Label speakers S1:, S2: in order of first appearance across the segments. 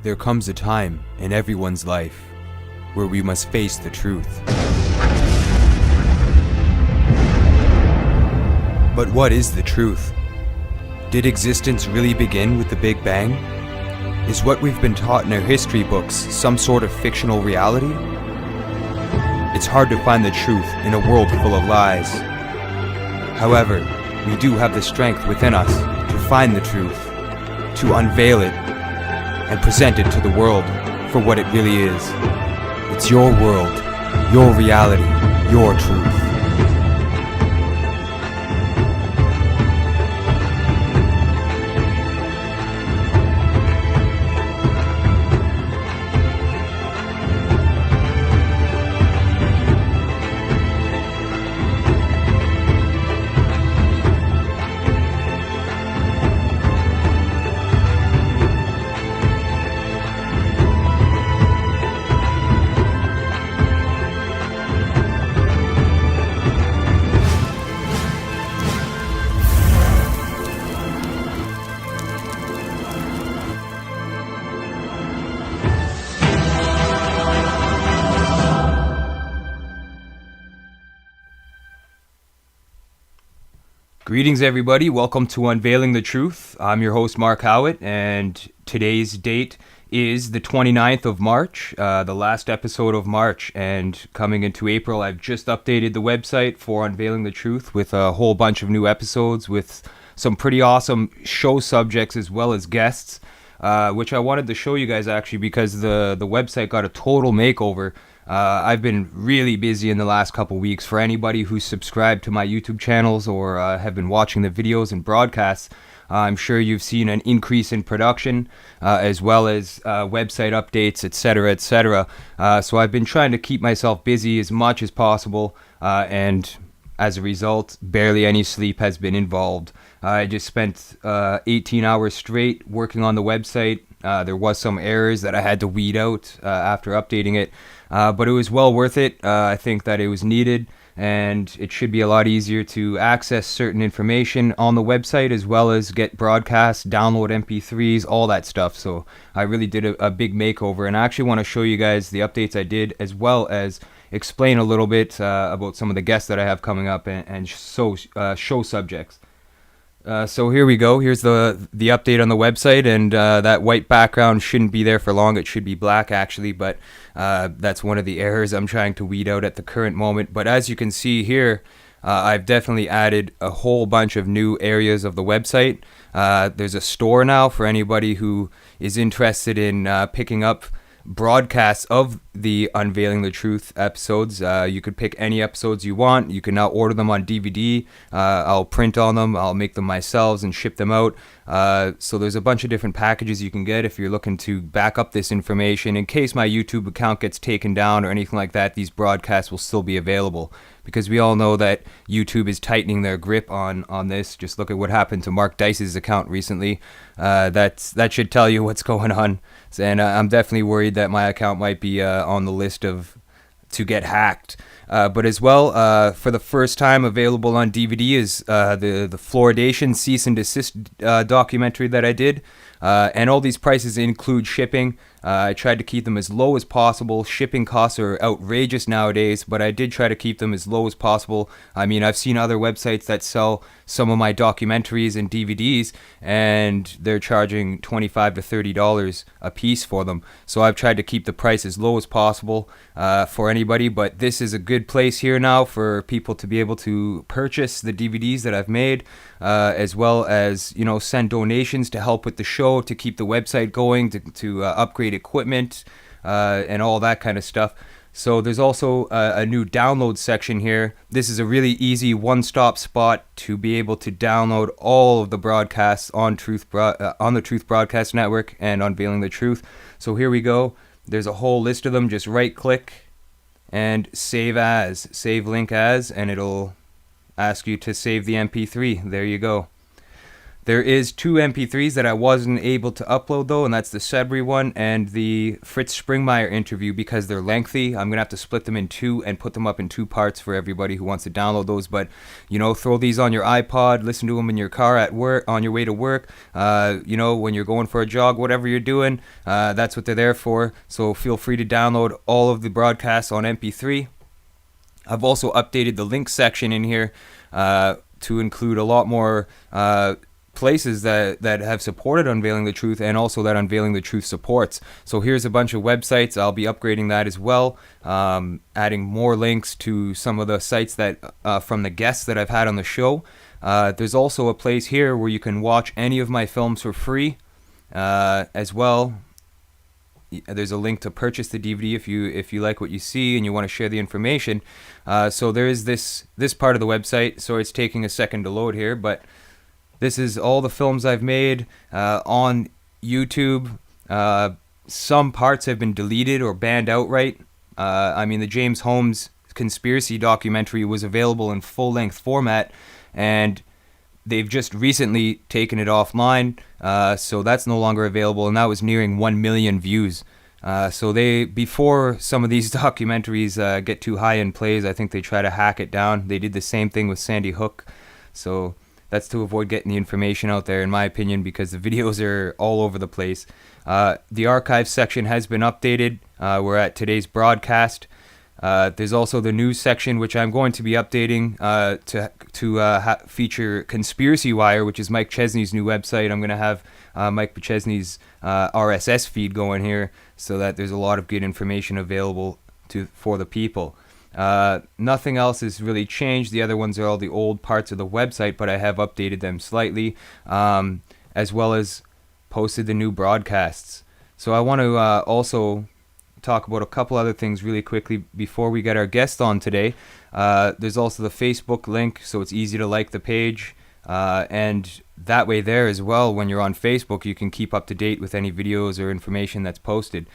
S1: There comes a time in everyone's life where we must face the truth. But what is the truth? Did existence really begin with the Big Bang? Is what we've been taught in our history books some sort of fictional reality? It's hard to find the truth in a world full of lies. However, we do have the strength within us to find the truth, to unveil it, and present it to the world for what it really is. It's your world, your reality, your truth. Greetings everybody, welcome to Unveiling the Truth. I'm your host Mark Howitt, and today's date is the 29th of March, the last episode of March, and coming into April I've just updated the website for Unveiling the Truth with a whole bunch of new episodes with some pretty awesome show subjects as well as guests, which I wanted to show you guys actually because the website got a total makeover. I've been really busy in the last couple weeks. For anybody who's subscribed to my YouTube channels or have been watching the videos and broadcasts, I'm sure you've seen an increase in production as well as website updates, etc., etc. So I've been trying to keep myself busy as much as possible, and as a result, barely any sleep has been involved. I just spent 18 hours straight working on the website. There was some errors that I had to weed out after updating it. But it was well worth it. I think that it was needed, and it should be a lot easier to access certain information on the website as well as get broadcasts, download MP3s, all that stuff. So I really did a big makeover, and I actually want to show you guys the updates I did as well as explain a little bit about some of the guests that I have coming up and show subjects. So here we go. Here's the update on the website, and that white background shouldn't be there for long. It should be black actually, but that's one of the errors I'm trying to weed out at the current moment. But as you can see here, I've definitely added a whole bunch of new areas of the website. There's a store now for anybody who is interested in picking up broadcasts of the Unveiling the Truth episodes. You could pick any episodes you want. You can now order them on DVD. I'll print on them. I'll make them myself and ship them out. So there's a bunch of different packages you can get if you're looking to back up this information. In case my YouTube account gets taken down or anything like that, these broadcasts will still be available, because we all know that YouTube is tightening their grip on this. Just look at what happened to Mark Dice's account recently. That should tell you what's going on. And I'm definitely worried that my account might be on the list to get hacked. But as well, for the first time available on DVD is the fluoridation cease and desist documentary that I did. And all these prices include shipping. I tried to keep them as low as possible. Shipping costs are outrageous nowadays, but I did try to keep them as low as possible. I mean, I've seen other websites that sell some of my documentaries and DVDs, and they're charging $25 to $30 a piece for them. So I've tried to keep the price as low as possible for anybody, but this is a good place here now for people to be able to purchase the DVDs that I've made, as well as, send donations to help with the show, to keep the website going, to upgrade equipment, and all that kind of stuff. So there's also a new download section here. This is a really easy one-stop spot to be able to download all of the broadcasts on the Truth Broadcast Network and Unveiling the Truth. So here we go. There's a whole list of them. Just right-click and save link as, and it'll ask you to save the MP3. There you go. There is 2 MP3s that I wasn't able to upload though, and that's the Sudbury one and the Fritz Springmeier interview because they're lengthy. I'm gonna have to split them in two and put them up in 2 parts for everybody who wants to download those. But throw these on your iPod, listen to them in your car at work, on your way to work. When you're going for a jog, whatever you're doing, that's what they're there for. So feel free to download all of the broadcasts on MP3. I've also updated the link section in here to include a lot more places that have supported Unveiling the Truth and also that Unveiling the Truth supports. So here's a bunch of websites. I'll be upgrading that as well, adding more links to some of the sites that from the guests that I've had on the show. There's also a place here where you can watch any of my films for free as well. There's a link to purchase the DVD if you like what you see and you want to share the information. So there is this part of the website. So it's taking a second to load here, but this is all the films I've made on YouTube. Some parts have been deleted or banned outright. The James Holmes conspiracy documentary was available in full-length format, and they've just recently taken it offline, so that's no longer available, and that was nearing 1 million views. So before some of these documentaries get too high in plays, I think they try to hack it down. They did the same thing with Sandy Hook, so that's to avoid getting the information out there, in my opinion, because the videos are all over the place. The archive section has been updated. We're at today's broadcast. There's also the news section, which I'm going to be updating to feature Conspiracy Wire, which is Mike Chesney's new website. I'm going to have Mike Chesney's RSS feed going here so that there's a lot of good information available for the people. Nothing else has really changed. The other ones are all the old parts of the website, but I have updated them slightly, as well as posted the new broadcasts. So I want to also talk about a couple other things really quickly before we get our guest on today. There's also the Facebook link, so it's easy to like the page, and that way there as well, when you're on Facebook, you can keep up to date with any videos or information that's posted.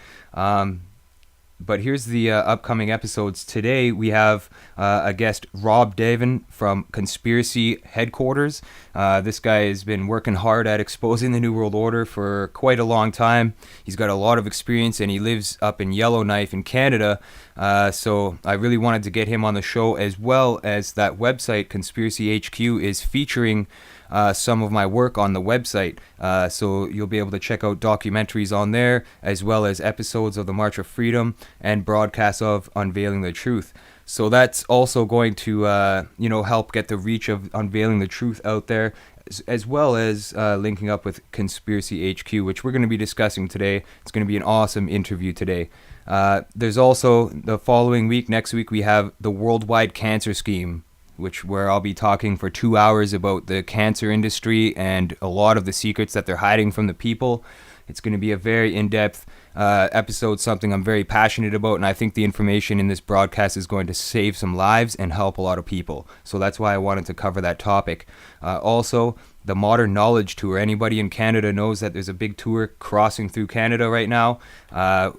S1: But here's the upcoming episodes. Today we have a guest, Rob Daven from Conspiracy Headquarters. This guy has been working hard at exposing the New World Order for quite a long time. He's got a lot of experience and he lives up in Yellowknife in Canada. So I really wanted to get him on the show, as well as that website, Conspiracy HQ, is featuring some of my work on the website. So you'll be able to check out documentaries on there, as well as episodes of the March of Freedom and broadcasts of Unveiling the Truth. So that's also going to help get the reach of Unveiling the Truth out there, as well as linking up with Conspiracy HQ, which we're going to be discussing today. It's going to be an awesome interview today. There's also the following week, next week, we have the Worldwide Cancer Scheme, where I'll be talking for 2 hours about the cancer industry and a lot of the secrets that they're hiding from the people. It's going to be a very in-depth episode, something I'm very passionate about, and I think the information in this broadcast is going to save some lives and help a lot of people. So that's why I wanted to cover that topic. Also, the Modern Knowledge Tour. Anybody in Canada knows that there's a big tour crossing through Canada right now,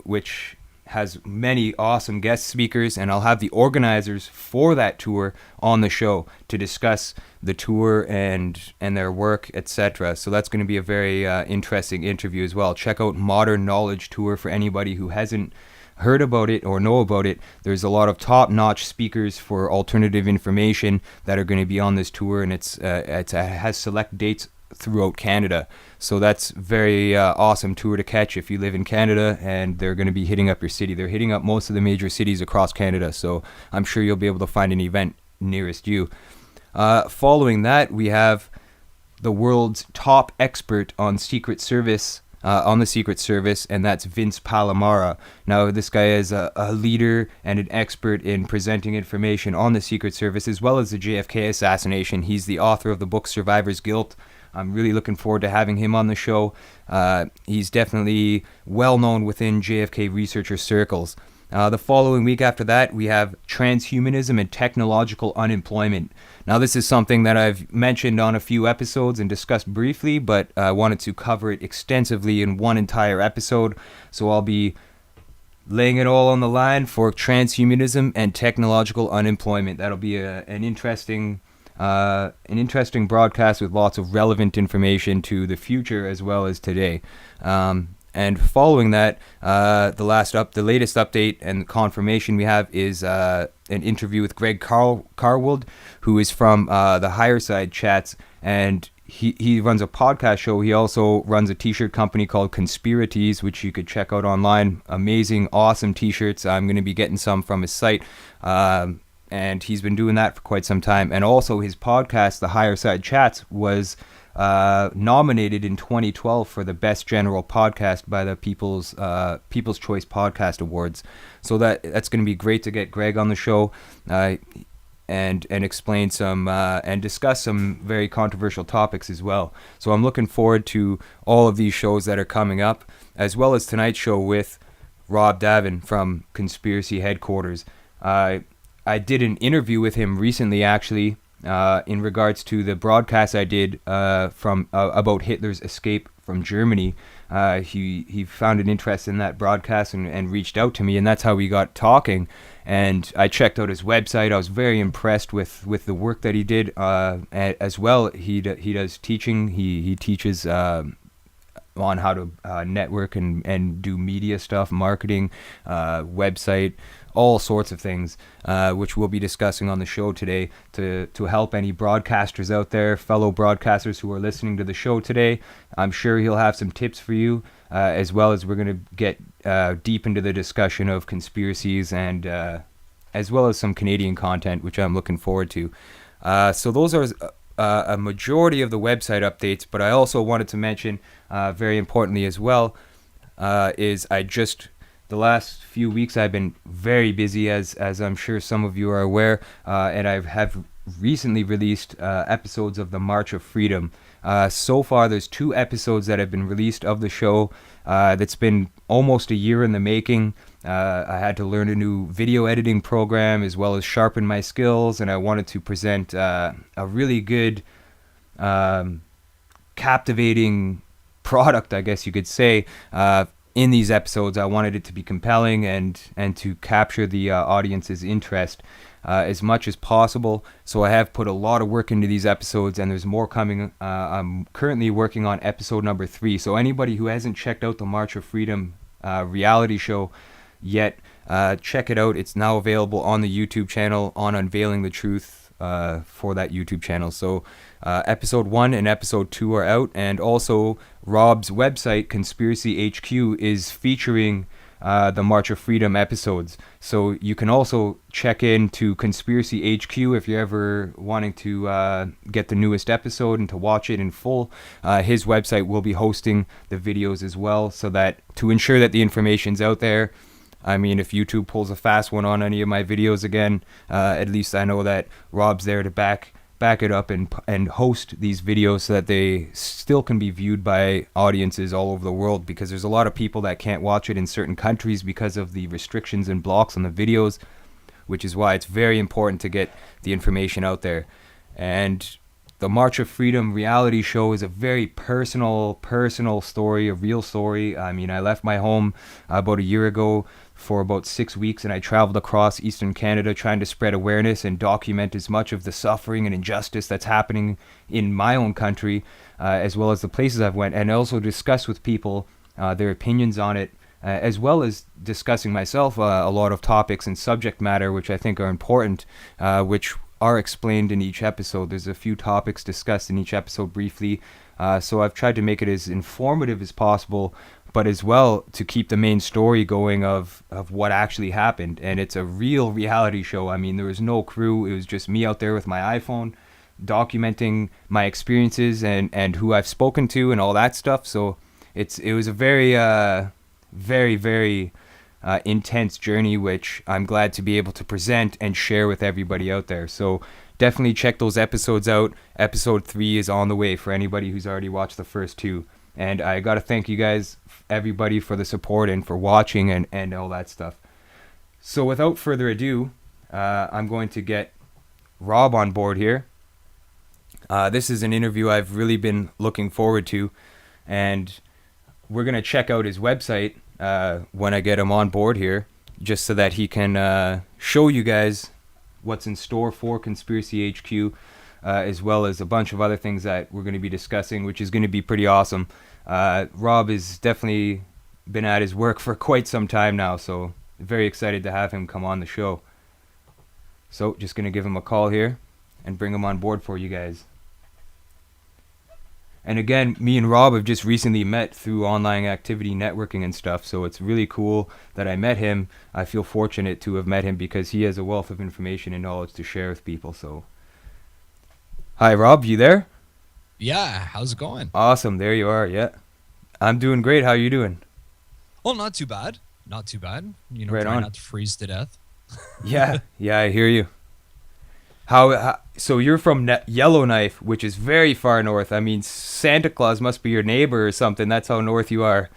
S1: which has many awesome guest speakers, and I'll have the organizers for that tour on the show to discuss the tour and their work, etc. So that's going to be a very interesting interview as well. Check out Modern Knowledge Tour for anybody who hasn't heard about it or know about it. There's a lot of top-notch speakers for alternative information that are going to be on this tour, and it has select dates throughout Canada. So that's very awesome tour to catch if you live in Canada, and they're going to be hitting up your city. They're hitting up most of the major cities across Canada, so I'm sure you'll be able to find an event nearest you. Following that, we have the world's top expert on Secret Service, on the Secret Service, and that's Vince Palamara. Now, this guy is a leader and an expert in presenting information on the Secret Service, as well as the JFK assassination. He's the author of the book Survivor's Guilt. I'm really looking forward to having him on the show. He's definitely well known within JFK researcher circles. The following week after that, we have transhumanism and technological unemployment. Now, this is something that I've mentioned on a few episodes and discussed briefly, but I wanted to cover it extensively in one entire episode. So I'll be laying it all on the line for transhumanism and technological unemployment. That'll be an interesting An interesting broadcast with lots of relevant information to the future as well as today. And following that, the latest update and confirmation we have is an interview with Greg Carwold, who is from the Higher Side Chats, and he runs a podcast show. He also runs a t-shirt company called Conspiracies, which you could check out online. Amazing, awesome t-shirts. I'm going to be getting some from his site. And he's been doing that for quite some time. And also his podcast, The Higher Side Chats, was nominated in 2012 for the Best General Podcast by the People's Choice Podcast Awards. So that's going to be great to get Greg on the show. And explain some and discuss some very controversial topics as well. So I'm looking forward to all of these shows that are coming up, as well as tonight's show with Rob Daven from Conspiracy Headquarters. I did an interview with him recently, actually, in regards to the broadcast I did from about Hitler's escape from Germany. He found an interest in that broadcast and reached out to me, and that's how we got talking. And I checked out his website. I was very impressed with the work that he did. As well, he does teaching. He teaches on how to network and do media stuff, marketing, website, all sorts of things, which we'll be discussing on the show today to help any broadcasters out there, fellow broadcasters who are listening to the show today. I'm sure he'll have some tips for you, as well as we're going to get deep into the discussion of conspiracies and as well as some Canadian content, which I'm looking forward to. So those are a majority of the website updates, but I also wanted to mention, very importantly as well, is the last few weeks I've been very busy, as I'm sure some of you are aware, and I have recently released episodes of the March of Freedom. So far, there's 2 episodes that have been released of the show. That's been almost a year in the making. I had to learn a new video editing program as well as sharpen my skills, and I wanted to present a really good, captivating product, I guess you could say. In these episodes, I wanted it to be compelling and to capture the audience's interest as much as possible. So I have put a lot of work into these episodes, and there's more coming. I'm currently working on episode number 3. So anybody who hasn't checked out the March of Freedom reality show yet, check it out. It's now available on the YouTube channel, on Unveiling the Truth, for that YouTube channel. So episode 1 and episode 2 are out, and also Rob's website, Conspiracy HQ, is featuring the March of Freedom episodes. So you can also check into Conspiracy HQ if you're ever wanting to get the newest episode and to watch it in full. His website will be hosting the videos as well, so that to ensure that the information's out there. I mean, if YouTube pulls a fast one on any of my videos again, at least I know that Rob's there to back it up and host these videos so that they still can be viewed by audiences all over the world, because there's a lot of people that can't watch it in certain countries because of the restrictions and blocks on the videos, which is why it's very important to get the information out there. And the March of Freedom reality show is a very personal story, a real story. I mean, I left my home about a year ago for about 6 weeks, and I traveled across Eastern Canada trying to spread awareness and document as much of the suffering and injustice that's happening in my own country, as well as the places I've went, and also discuss with people their opinions on it, as well as discussing myself a lot of topics and subject matter which I think are important, which are explained in each episode. There's a few topics discussed in each episode briefly, so I've tried to make it as informative as possible, but as well to keep the main story going of what actually happened. And it's a real reality show. I mean, there was no crew. It was just me out there with my iPhone documenting my experiences and who I've spoken to and all that stuff. So it was a very, very intense journey, which I'm glad to be able to present and share with everybody out there. So definitely check those episodes out. Episode 3 is on the way for anybody who's already watched the first 2. And I got to thank you guys, everybody, for the support and for watching and all that stuff. So without further ado, I'm going to get Rob on board here. This is an interview I've really been looking forward to, and we're going to check out his website when I get him on board here, just so that he can show you guys what's in store for Conspiracy HQ. as well as a bunch of other things that we're going to be discussing, which is going to be pretty awesome. Rob has definitely been at his work for quite some time now, so very excited to have him come on the show. So just going to give him a call here and bring him on board for you guys. And again, me and Rob have just recently met through online activity networking and stuff, so it's really cool that I met him. I feel fortunate to have met him because he has a wealth of information and knowledge to share with people. So, hi Rob, you there?
S2: Yeah, how's it going?
S1: Awesome, there you are. Yeah, I'm doing great. How are you doing?
S2: Well, not too bad. Not too bad. You know,
S1: Right
S2: try
S1: on.
S2: not to freeze to death.
S1: Yeah, I hear you. How so you're from Yellowknife, which is very far north. I mean, Santa Claus must be your neighbor or something. That's how north you are.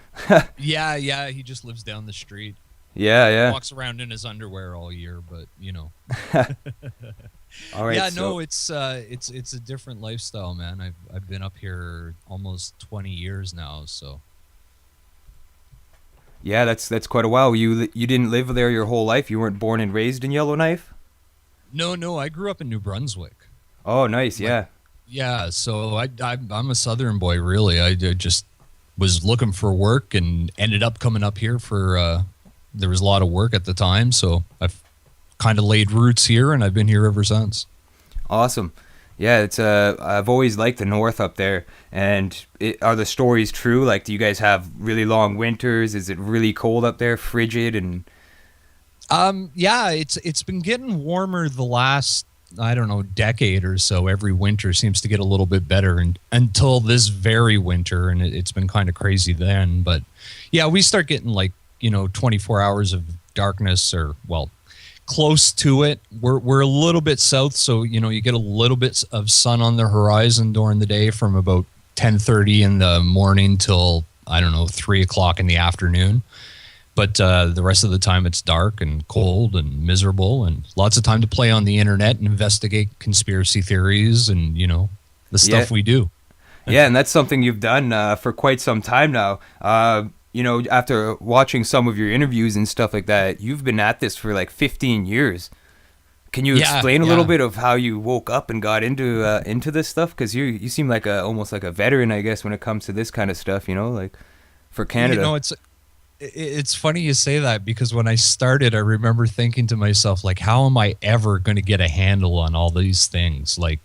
S2: Yeah, he just lives down the street.
S1: Yeah.
S2: Walks around in his underwear all year, but you know.
S1: All right.
S2: Yeah,
S1: so,
S2: no, it's a different lifestyle, man. I've been up here almost 20 years now, so.
S1: Yeah, that's quite a while. You didn't live there your whole life. You weren't born and raised in Yellowknife?
S2: No, I grew up in New Brunswick.
S1: Oh, nice. Yeah.
S2: Yeah, so I'm a Southern boy, really. I just was looking for work and ended up coming up here for. There was a lot of work at the time, so I've kind of laid roots here, and I've been here ever since.
S1: Awesome. Yeah, it's I've always liked the north up there. And are the stories true? Like, do you guys have really long winters? Is it really cold up there, frigid and?
S2: Yeah, it's been getting warmer the last, I don't know, decade or so. Every winter seems to get a little bit better, and until this very winter, and it's been kind of crazy then. But yeah, we start getting 24 hours of darkness, or well, close to it. We're a little bit south, so you get a little bit of sun on the horizon during the day from about 10:30 in the morning till, I don't know, 3 o'clock in the afternoon. But the rest of the time it's dark and cold and miserable, and lots of time to play on the internet and investigate conspiracy theories and, the stuff we do.
S1: Yeah, and that's something you've done for quite some time now. After watching some of your interviews and stuff like that, you've been at this for like 15 years. Can you explain a little bit of how you woke up and got into this stuff? Because you seem like almost like a veteran, I guess, when it comes to this kind of stuff, like for Canada.
S2: It's funny you say that, because when I started, I remember thinking to myself, like, how am I ever going to get a handle on all these things? Like,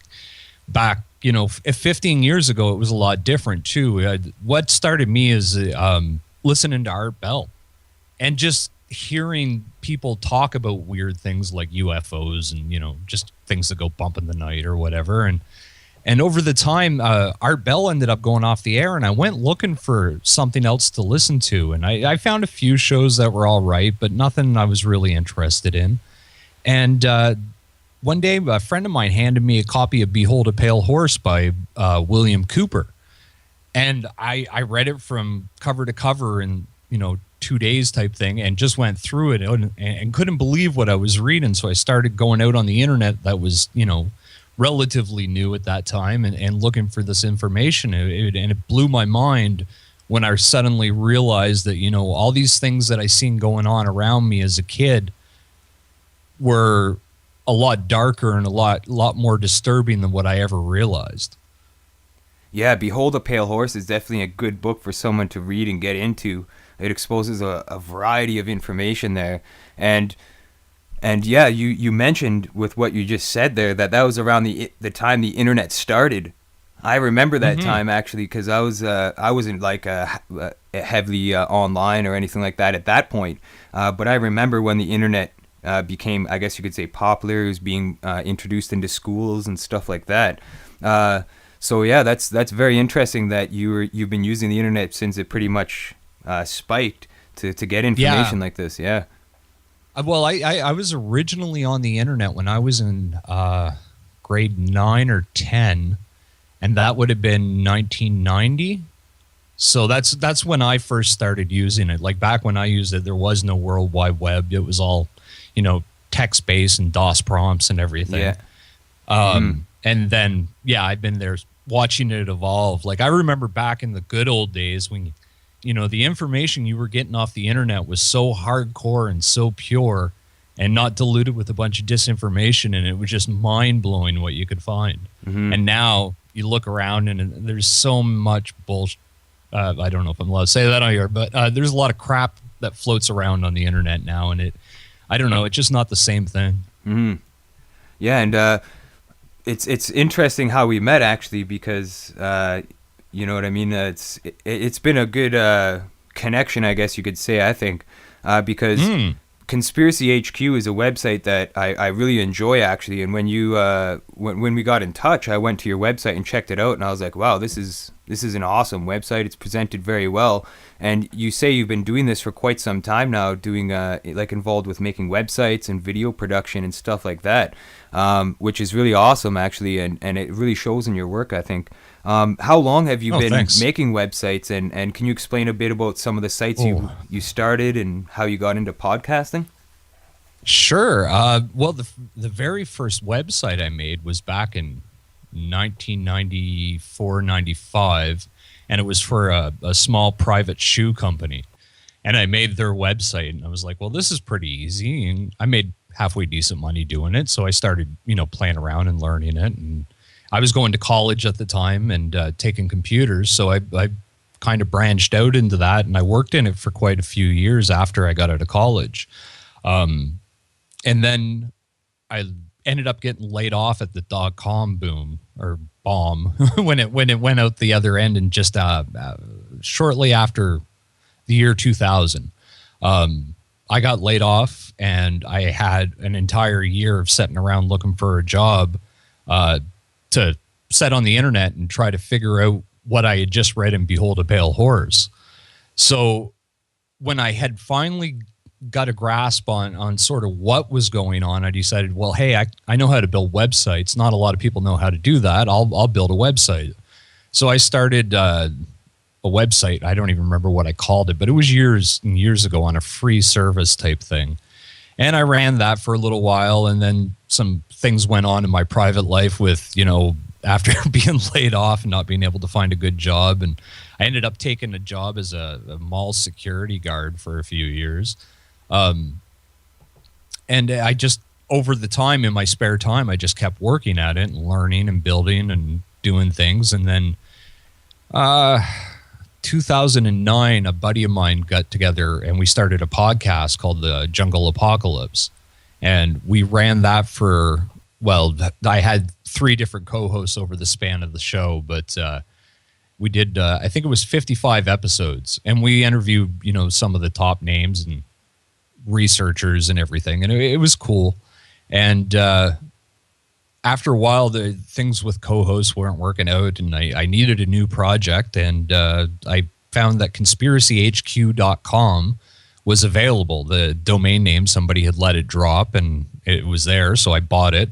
S2: back, 15 years ago, it was a lot different too. What started me is listening to Art Bell and just hearing people talk about weird things like UFOs and, just things that go bump in the night or whatever. And over the time, Art Bell ended up going off the air, and I went looking for something else to listen to. And I found a few shows that were all right, but nothing I was really interested in. And one day, a friend of mine handed me a copy of Behold a Pale Horse by William Cooper. And I read it from cover to cover in, 2 days type thing, and just went through it and couldn't believe what I was reading. So I started going out on the internet that was, relatively new at that time and looking for this information. And it blew my mind when I suddenly realized that, all these things that I seen going on around me as a kid were a lot darker and a lot more disturbing than what I ever realized.
S1: Yeah, Behold a Pale Horse is definitely a good book for someone to read and get into. It exposes a variety of information there. And yeah, you mentioned with what you just said there that was around the time the internet started. I remember that time actually, because I wasn't like heavily online or anything like that at that point. But I remember when the internet became, I guess you could say, popular. It was being introduced into schools and stuff like that. So yeah, that's very interesting that you've been using the internet since it pretty much spiked to get information like this. Yeah.
S2: Well, I was originally on the internet when I was in grade 9 or 10, and that would have been 1990. So that's when I first started using it. Like, back when I used it, there was no World Wide Web. It was all, text-based and DOS prompts and everything. Yeah. And then, I've been there watching it evolve. Like, I remember back in the good old days when the information you were getting off the internet was so hardcore and so pure, and not diluted with a bunch of disinformation, and it was just mind-blowing what you could find. And now you look around and there's so much bullshit. I don't know if I'm allowed to say that on here, but there's a lot of crap that floats around on the internet now, and I don't know, it's just not the same thing.
S1: Yeah, and it's interesting how we met, actually, because you know what I mean. It's been a good connection, I guess you could say. I think because Conspiracy HQ is a website that I really enjoy, actually. And when you when we got in touch, I went to your website and checked it out, and I was like, wow, this is an awesome website. It's presented very well. And you say you've been doing this for quite some time now, doing like involved with making websites and video production and stuff like that, which is really awesome, actually, and it really shows in your work, I think. How long have you been making websites, and can you explain a bit about some of the sites you started and how you got into podcasting?
S2: Sure. Well, the very first website I made was back in 1994, 95, and it was for a small private shoe company. And I made their website, and I was like, well, this is pretty easy. And I made halfway decent money doing it. So I started, playing around and learning it. And I was going to college at the time and taking computers. So I kind of branched out into that, and I worked in it for quite a few years after I got out of college. And then I ended up getting laid off at the .com boom or bomb when it went out the other end, and just shortly after the year 2000, I got laid off, and I had an entire year of sitting around looking for a job to set on the internet and try to figure out what I had just read in Behold a Pale Horse. So when I had finally got a grasp on sort of what was going on, I decided, well, hey, I know how to build websites. Not a lot of people know how to do that. I'll build a website. So I started a website. I don't even remember what I called it, but it was years and years ago on a free service type thing. And I ran that for a little while, and then some things went on in my private life with, after being laid off and not being able to find a good job. And I ended up taking a job as a mall security guard for a few years. And I just, over the time, in my spare time, I just kept working at it and learning and building and doing things. And then 2009, a buddy of mine got together and we started a podcast called The Jungle Apocalypse. And we ran that for, well, I had 3 different co-hosts over the span of the show, but we did, I think it was 55 episodes. And we interviewed, some of the top names and researchers and everything, and it was cool. And after a while, the things with co-hosts weren't working out, and I needed a new project, and I found that conspiracyhq.com was available. The domain name, somebody had let it drop, and it was there, so I bought it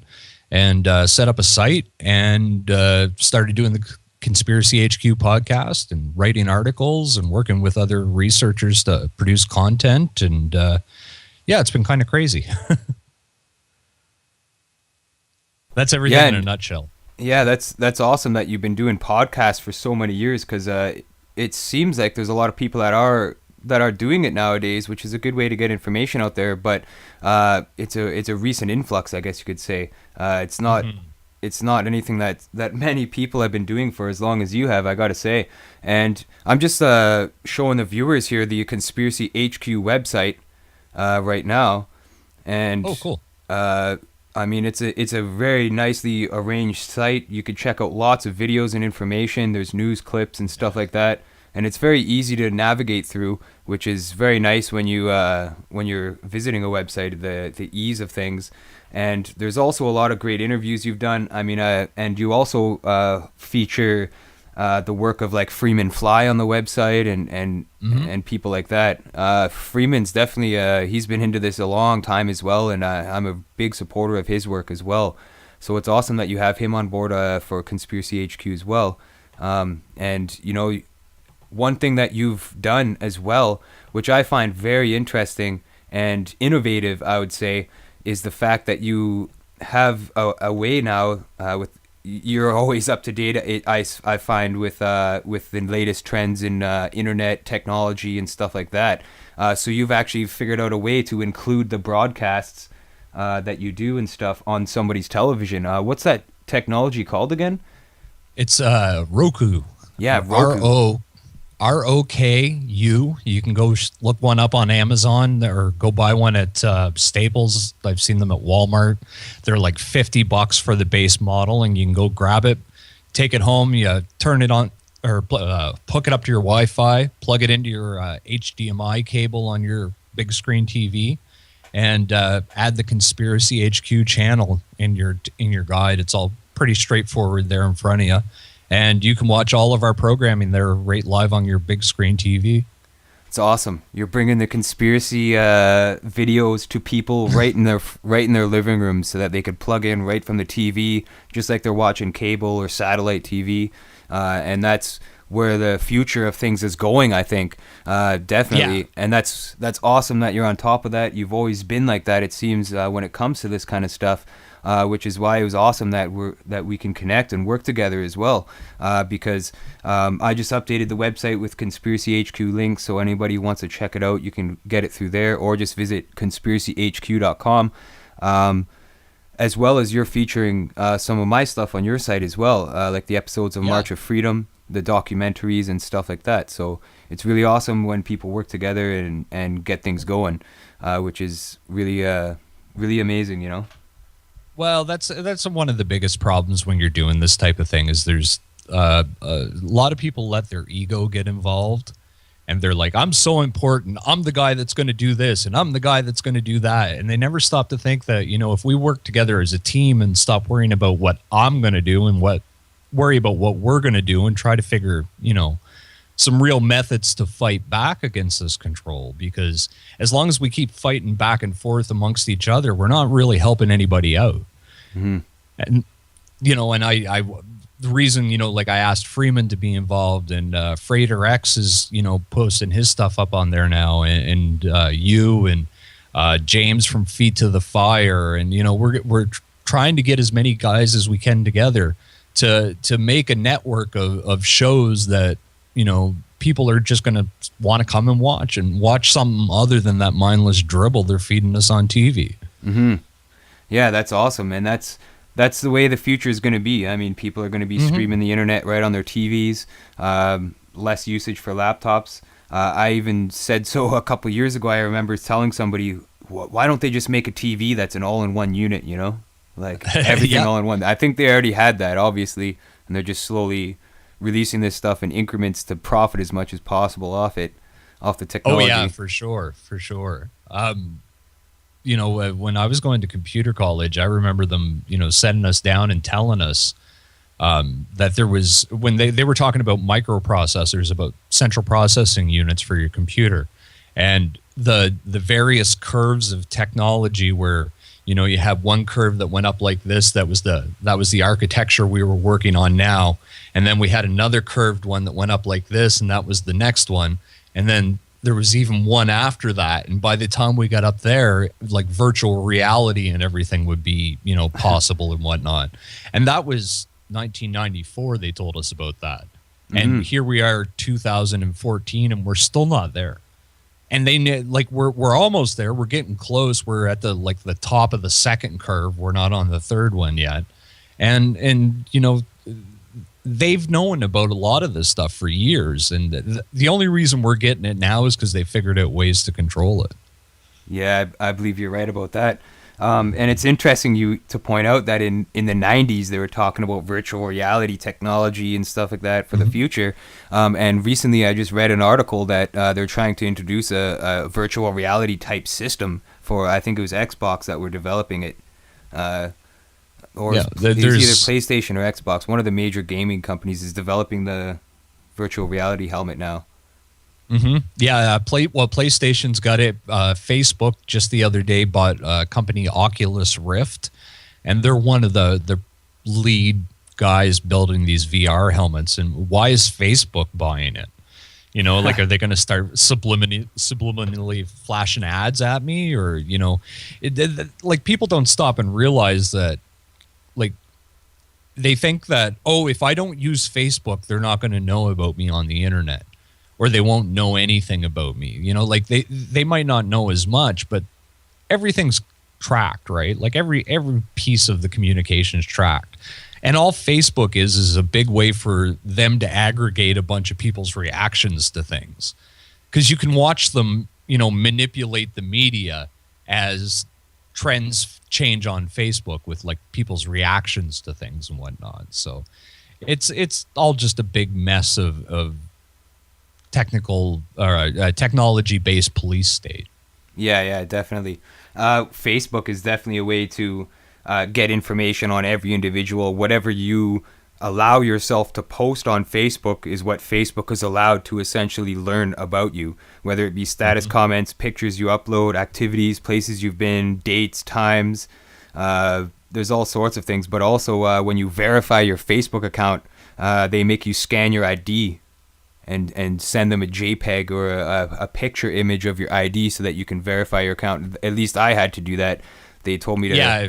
S2: and set up a site and started doing the Conspiracy HQ podcast and writing articles and working with other researchers to produce content. And yeah, it's been kind of crazy. That's everything in a nutshell.
S1: Yeah, that's awesome that you've been doing podcasts for so many years, because it seems like there's a lot of people that are doing it nowadays, which is a good way to get information out there. But it's a recent influx, I guess you could say. It's not. Mm-hmm. It's not anything that many people have been doing for as long as you have, I got to say. And I'm just showing the viewers here the Conspiracy HQ website right now. And
S2: oh, cool.
S1: I mean, it's a very nicely arranged site. You could check out lots of videos and information. There's news clips and stuff like that. And it's very easy to navigate through, which is very nice when you're visiting a website, the ease of things. And there's also a lot of great interviews you've done. I mean, and you also feature the work of like Freeman Fly on the website and people like that. Freeman's definitely he's been into this a long time as well, and I'm a big supporter of his work as well. So it's awesome that you have him on board for Conspiracy HQ as well. And one thing that you've done as well, which I find very interesting and innovative, I would say, is the fact that you have a way now with you're always up to date. I find with the latest trends in internet technology and stuff like that. So you've actually figured out a way to include the broadcasts that you do and stuff on somebody's television. What's that technology called again?
S2: It's Roku.
S1: Yeah,
S2: R
S1: Roku.
S2: O ROKU. You can go look one up on Amazon or go buy one at Staples. I've seen them at Walmart. They're like $50 for the base model, and you can go grab it, take it home, you turn it on or hook it up to your Wi-Fi, plug it into your HDMI cable on your big screen TV, and add the Conspiracy HQ channel in your guide. It's all pretty straightforward there in front of you. And you can watch all of our programming there right live on your big screen TV.
S1: It's awesome. You're bringing the conspiracy videos to people right in their living room, so that they could plug in right from the TV, just like they're watching cable or satellite TV. And that's where the future of things is going, I think. Definitely.
S2: Yeah.
S1: And that's awesome that you're on top of that. You've always been like that, it seems, when it comes to this kind of stuff. Which is why it was awesome that we can connect and work together as well. Because I just updated the website with Conspiracy HQ links, so anybody who wants to check it out, you can get it through there, or just visit conspiracyhq.com. As well as you're featuring some of my stuff on your site as well, like the episodes of March of Freedom, the documentaries and stuff like that. So it's really awesome when people work together and get things going, which is really really amazing, you know.
S2: Well, that's one of the biggest problems when you're doing this type of thing is there's a lot of people let their ego get involved, and they're like, I'm so important. I'm the guy that's going to do this, and I'm the guy that's going to do that. And they never stop to think that, you know, if we work together as a team and stop worrying about what I'm going to do and worry about what we're going to do and try to figure, you know, some real methods to fight back against this control, because as long as we keep fighting back and forth amongst each other, we're not really helping anybody out.
S1: Mm-hmm.
S2: And, you know, and I the reason, you know, like I asked Freeman to be involved, and Frater X is, you know, posting his stuff up on there now, and you and James from Feet to the Fire. And, you know, we're trying to get as many guys as we can together to make a network of shows that, you know, people are just going to want to come and watch something other than that mindless dribble they're feeding us on TV.
S1: Mm-hmm. Yeah, that's awesome, and that's the way the future is going to be. I mean, people are going to be streaming the internet right on their TVs, less usage for laptops. I even said so a couple of years ago. I remember telling somebody, why don't they just make a TV that's an all-in-one unit, you know? Like, everything all in one. I think they already had that, obviously, and they're just slowly releasing this stuff in increments to profit as much as possible off the technology.
S2: Oh yeah, for sure. You know, when I was going to computer college, I remember them, you know, setting us down and telling us that there was, when they were talking about microprocessors, about central processing units for your computer, and the various curves of technology where, you know, you have one curve that went up like this, that was the architecture we were working on now, and then we had another curved one that went up like this, and that was the next one, and then there was even one after that, and by the time we got up there, like virtual reality and everything would be, you know, possible and whatnot. And that was 1994. They told us about that, and here we are, 2014, and we're still not there. And they like we're almost there. We're getting close. We're at the top of the second curve. We're not on the third one yet, and you know, they've known about a lot of this stuff for years, and the only reason we're getting it now is because they figured out ways to control it.
S1: Yeah, I believe you're right about that. And it's interesting to point out that in the 90s, they were talking about virtual reality technology and stuff like that for the future. And recently, I just read an article that they're trying to introduce a virtual reality type system for, I think it was Xbox that were developing it. Or
S2: yeah,
S1: it's either PlayStation or Xbox. One of the major gaming companies is developing the virtual reality helmet now.
S2: Yeah, PlayStation's got it. Facebook just the other day bought a company, Oculus Rift, and they're one of the lead guys building these VR helmets. And why is Facebook buying it? You know, like, are they going to start subliminally flashing ads at me? Or, you know, like, people don't stop and realize that, like, they think that, oh, if I don't use Facebook, they're not going to know about me on the internet, or they won't know anything about me. You know, like, they might not know as much, but everything's tracked, right? Like every piece of the communication is tracked. And all Facebook is a big way for them to aggregate a bunch of people's reactions to things. Because you can watch them, manipulate the media as trends change on Facebook with like people's reactions to things and whatnot. So it's all just a big mess of technology-based police state.
S1: Yeah, definitely. Facebook is definitely a way to get information on every individual. Whatever you allow yourself to post on Facebook is what Facebook is allowed to essentially learn about you, whether it be status comments, pictures you upload, activities, places you've been, dates, times. There's all sorts of things. But also when you verify your Facebook account, they make you scan your ID and send them a JPEG or a picture image of your ID so that you can verify your account. At least I had to do that. They told me to.
S2: Yeah,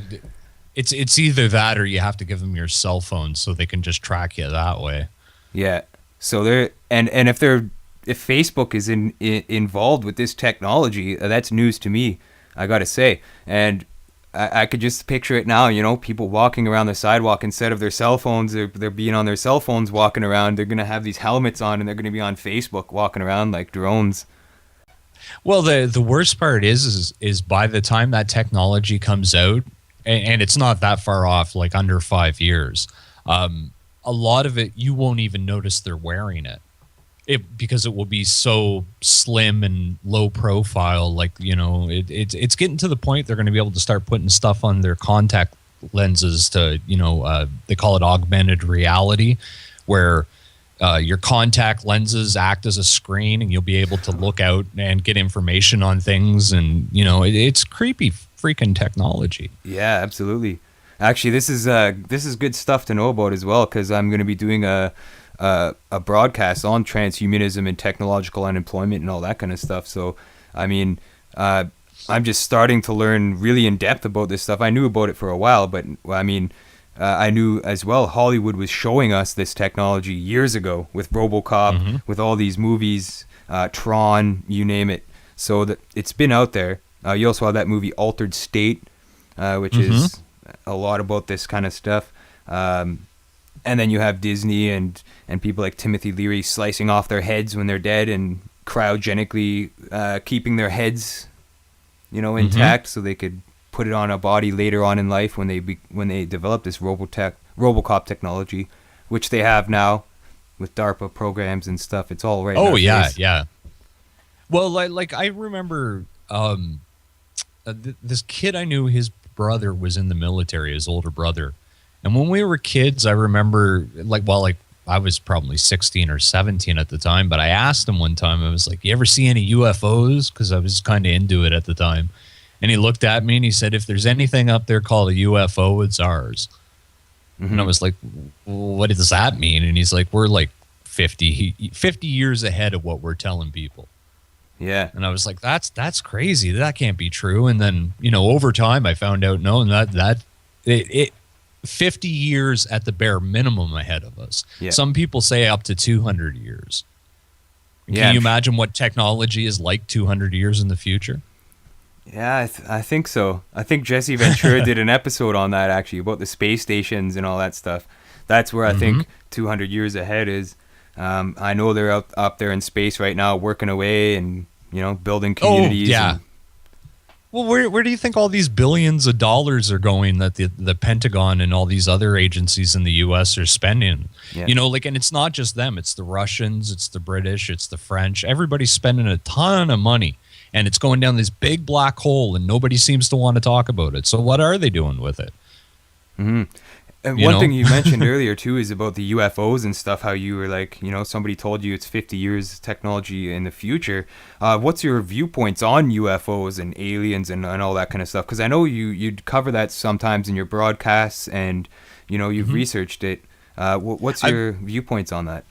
S2: it's either that or you have to give them your cell phone so they can just track you that way.
S1: Yeah. So they're and if Facebook is involved with this technology, that's news to me, I gotta say. And I could just picture it now, people walking around the sidewalk instead of their cell phones, they're being on their cell phones walking around. They're going to have these helmets on and they're going to be on Facebook walking around like drones.
S2: Well, the worst part is by the time that technology comes out, and it's not that far off, like under 5 years, a lot of it, you won't even notice they're wearing it. Because it will be so slim and low profile, like it's getting to the point they're going to be able to start putting stuff on their contact lenses to they call it augmented reality, where your contact lenses act as a screen and you'll be able to look out and get information on things, and it's creepy freaking technology.
S1: Yeah, absolutely. Actually, this is good stuff to know about as well, because I'm going to be doing a broadcast on transhumanism and technological unemployment and all that kind of stuff. So, I mean, I'm just starting to learn really in depth about this stuff. I knew about it for a while, but I mean, I knew as well Hollywood was showing us this technology years ago with RoboCop, with all these movies, Tron, you name it. So that it's been out there. You also have that movie Altered State, which is a lot about this kind of stuff. And then you have Disney and people like Timothy Leary slicing off their heads when they're dead and cryogenically keeping their heads, intact so they could put it on a body later on in life when they develop this RoboCop technology, which they have now with DARPA programs and stuff. It's all right.
S2: Oh yeah, yeah. Well, like I remember this kid I knew. His brother was in the military. His older brother. And when we were kids, I remember, I was probably 16 or 17 at the time, but I asked him one time, I was like, you ever see any UFOs? Because I was kind of into it at the time. And he looked at me and he said, if there's anything up there called a UFO, it's ours. And I was like, what does that mean? And he's like, we're like 50 years ahead of what we're telling people.
S1: Yeah.
S2: And I was like, that's crazy. That can't be true. And then, over time, I found out, no, it 50 years at the bare minimum ahead of us. Yeah. Some people say up to 200 years. Can you imagine what technology is like 200 years in the future?
S1: Yeah, I think so. I think Jesse Ventura did an episode on that, actually, about the space stations and all that stuff. That's where I think 200 years ahead is. I know they're up there in space right now working away and, building communities. Oh, yeah.
S2: Well, where do you think all these billions of dollars are going that the Pentagon and all these other agencies in the U.S. are spending? Yeah. And it's not just them. It's the Russians, it's the British, it's the French. Everybody's spending a ton of money, and it's going down this big black hole, and nobody seems to want to talk about it. So what are they doing with it?
S1: And one thing you mentioned earlier, too, is about the UFOs and stuff, how you were like, somebody told you it's 50 years technology in the future. What's your viewpoints on UFOs and aliens and all that kind of stuff? Because I know you'd cover that sometimes in your broadcasts and, you've researched it. What's your viewpoints on that?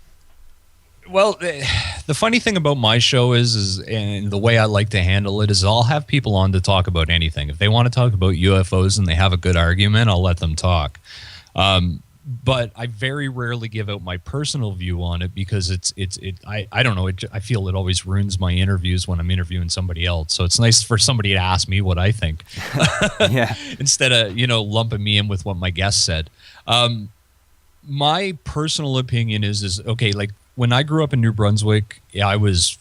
S2: Well, the funny thing about my show is and the way I like to handle it is I'll have people on to talk about anything. If they want to talk about UFOs and they have a good argument, I'll let them talk. but I very rarely give out my personal view on it because I don't know, I feel it always ruins my interviews when I'm interviewing somebody else. So it's nice for somebody to ask me what I think.
S1: Yeah.
S2: Instead of, lumping me in with what my guest said. My personal opinion is okay, like when I grew up in New Brunswick, I was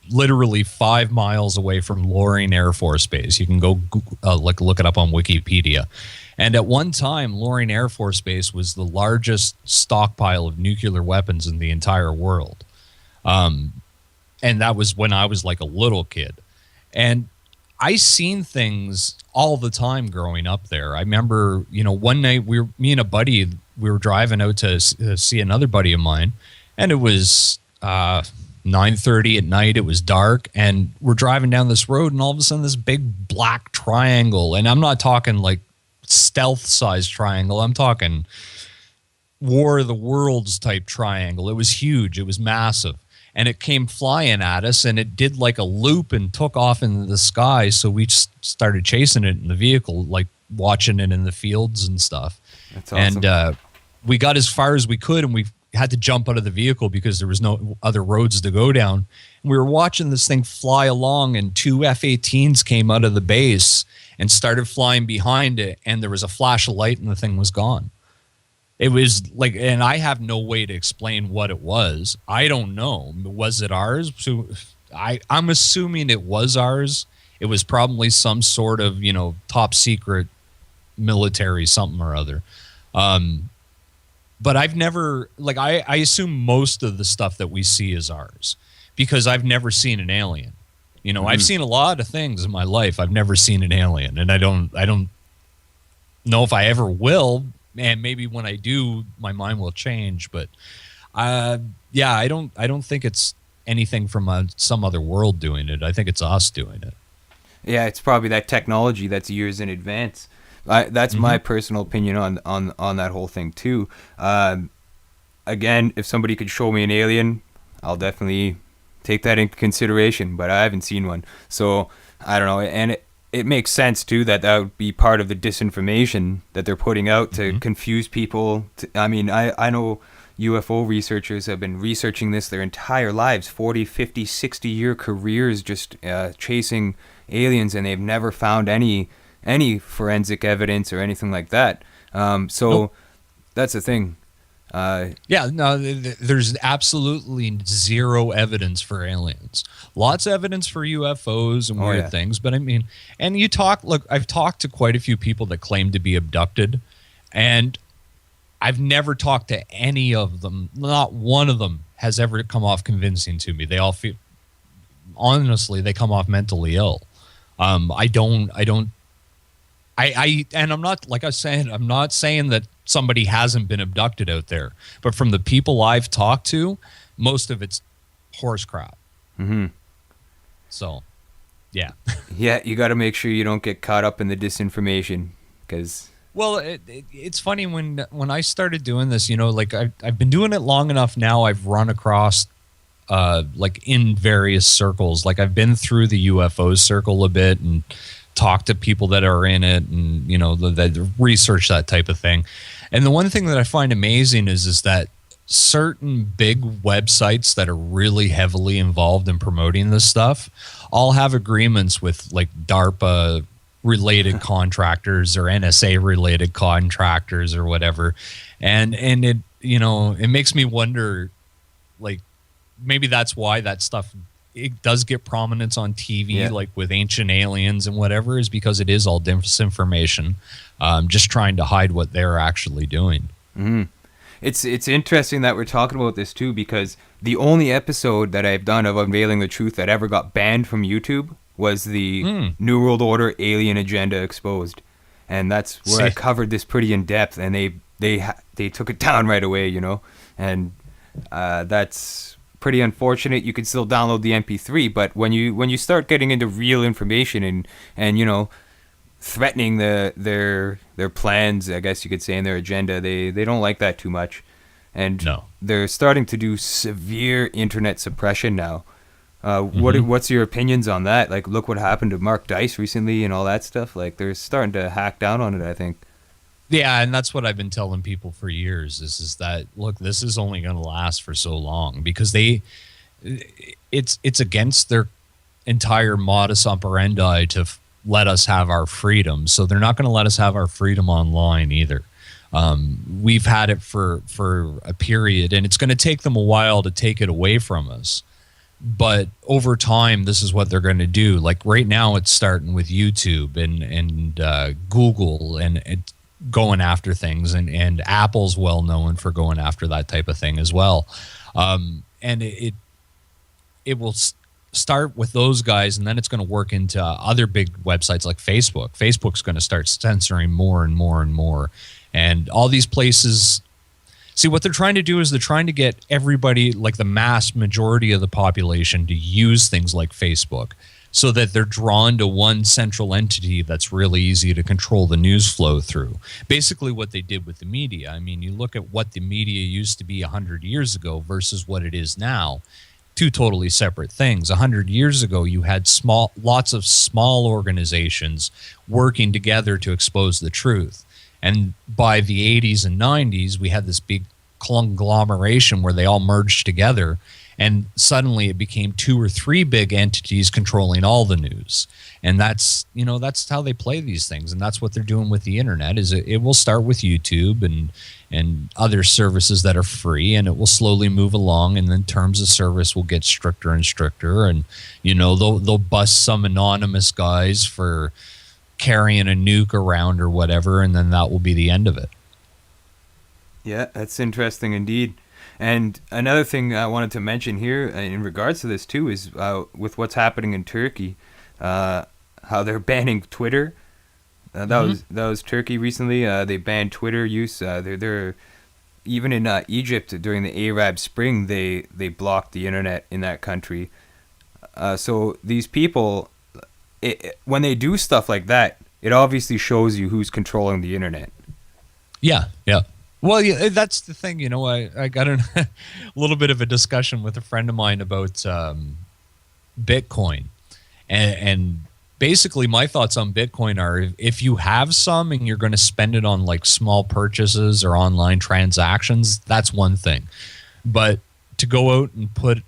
S2: literally 5 miles away from Loring Air Force Base. You can go look it up on Wikipedia. And at one time, Loring Air Force Base was the largest stockpile of nuclear weapons in the entire world. And that was when I was like a little kid. And I seen things all the time growing up there. I remember, one night me and a buddy, we were driving out to see another buddy of mine, and it was 9:30 at night. It was dark, and we're driving down this road, and all of a sudden this big black triangle, and I'm not talking like stealth-sized triangle. I'm talking War of the Worlds type triangle. It was huge. It was massive. And it came flying at us, and it did like a loop and took off into the sky. So we just started chasing it in the vehicle, like watching it in the fields and stuff.
S1: That's awesome.
S2: And we got as far as we could, and we had to jump out of the vehicle because there was no other roads to go down. And we were watching this thing fly along, and 2 F-18s came out of the base and started flying behind it, and there was a flash of light, and the thing was gone. It was like, and I have no way to explain what it was. I don't know. Was it ours? So I'm assuming it was ours. It was probably some sort of, top secret military something or other. But I've never, like, I assume most of the stuff that we see is ours because I've never seen an alien. I've seen a lot of things in my life. I've never seen an alien, and I don't know if I ever will. And maybe when I do, my mind will change. But I don't think it's anything from some other world doing it. I think it's us doing it.
S1: Yeah, it's probably that technology that's years in advance. That's my personal opinion on that whole thing too. Again, if somebody could show me an alien, I'll definitely take that into consideration, but I haven't seen one. So I don't know. And it makes sense too that would be part of the disinformation that they're putting out to confuse people. I know UFO researchers have been researching this their entire lives, 40, 50, 60-year careers just chasing aliens, and they've never found any forensic evidence or anything like that. Nope. That's the thing.
S2: There's absolutely zero evidence for aliens. Lots of evidence for UFOs and weird things, but and I've talked to quite a few people that claim to be abducted, and I've never talked to any of them. Not one of them has ever come off convincing to me. They all feel, honestly, they come off mentally ill. And I'm not, like I said, I'm not saying that somebody hasn't been abducted out there, but from the people I've talked to, most of it's horse crap.
S1: Mm-hmm.
S2: So, yeah.
S1: Yeah, you got to make sure you don't get caught up in the disinformation, because...
S2: Well, it's funny when I started doing this, like I've been doing it long enough now. I've run across, like in various circles, like I've been through the UFO circle a bit and talked to people that are in it, and that research that type of thing. And the one thing that I find amazing is that certain big websites that are really heavily involved in promoting this stuff all have agreements with like DARPA related contractors or NSA related contractors or whatever. And it, it makes me wonder, like, maybe that's why that stuff, it does get prominence on TV, like with Ancient Aliens and whatever, is because it is all disinformation, just trying to hide what they're actually doing.
S1: Mm-hmm. It's interesting that we're talking about this too, because the only episode that I've done of Unveiling the Truth that ever got banned from YouTube was the New World Order Alien Agenda Exposed, and that's where I covered this pretty in depth, and they took it down right away, and that's pretty unfortunate. You can still download the MP3, but when you start getting into real information and threatening their plans, I guess you could say, and their agenda, they don't like that too much, and they're starting to do severe internet suppression now. What's your opinions on that? Like, look what happened to Mark Dice recently and all that stuff. Like, they're starting to hack down on it, I think.
S2: Yeah, and that's what I've been telling people for years is that, look, this is only going to last for so long because it's against their entire modus operandi to let us have our freedom. So they're not going to let us have our freedom online either. We've had it for a period, and it's going to take them a while to take it away from us. But over time, this is what they're going to do. Like right now, it's starting with YouTube and Google and going after things, and Apple's well known for going after that type of thing as well. And it will start with those guys, and then it's going to work into other big websites like Facebook. Facebook's going to start censoring more and more and more, and all these places. See, what they're trying to do is they're trying to get everybody, like the mass majority of the population, to use things like Facebook so that they're drawn to one central entity that's really easy to control the news flow through. Basically what they did with the media. I mean, you look at what the media used to be 100 years ago versus what it is now. Two totally separate things. 100 years ago, you had lots of small organizations working together to expose the truth. And by the 80s and 90s, we had this big conglomeration where they all merged together, and suddenly it became 2 or 3 big entities controlling all the news. And that's how they play these things, and that's what they're doing with the internet. Is it will start with YouTube and other services that are free, and it will slowly move along, and then terms of service will get stricter and stricter, and they'll bust some anonymous guys for carrying a nuke around or whatever, and then that will be the end of it.
S1: Yeah, that's interesting indeed. And another thing I wanted to mention here in regards to this too is with what's happening in Turkey, how they're banning Twitter. That was Turkey recently. They banned Twitter use. They're even in Egypt during the Arab Spring. They blocked the internet in that country. So these people, when they do stuff like that, it obviously shows you who's controlling the internet.
S2: Yeah. Well, yeah, that's the thing. I got a little bit of a discussion with a friend of mine about Bitcoin, and basically my thoughts on Bitcoin are: if you have some and you're going to spend it on like small purchases or online transactions, that's one thing. But to go out and put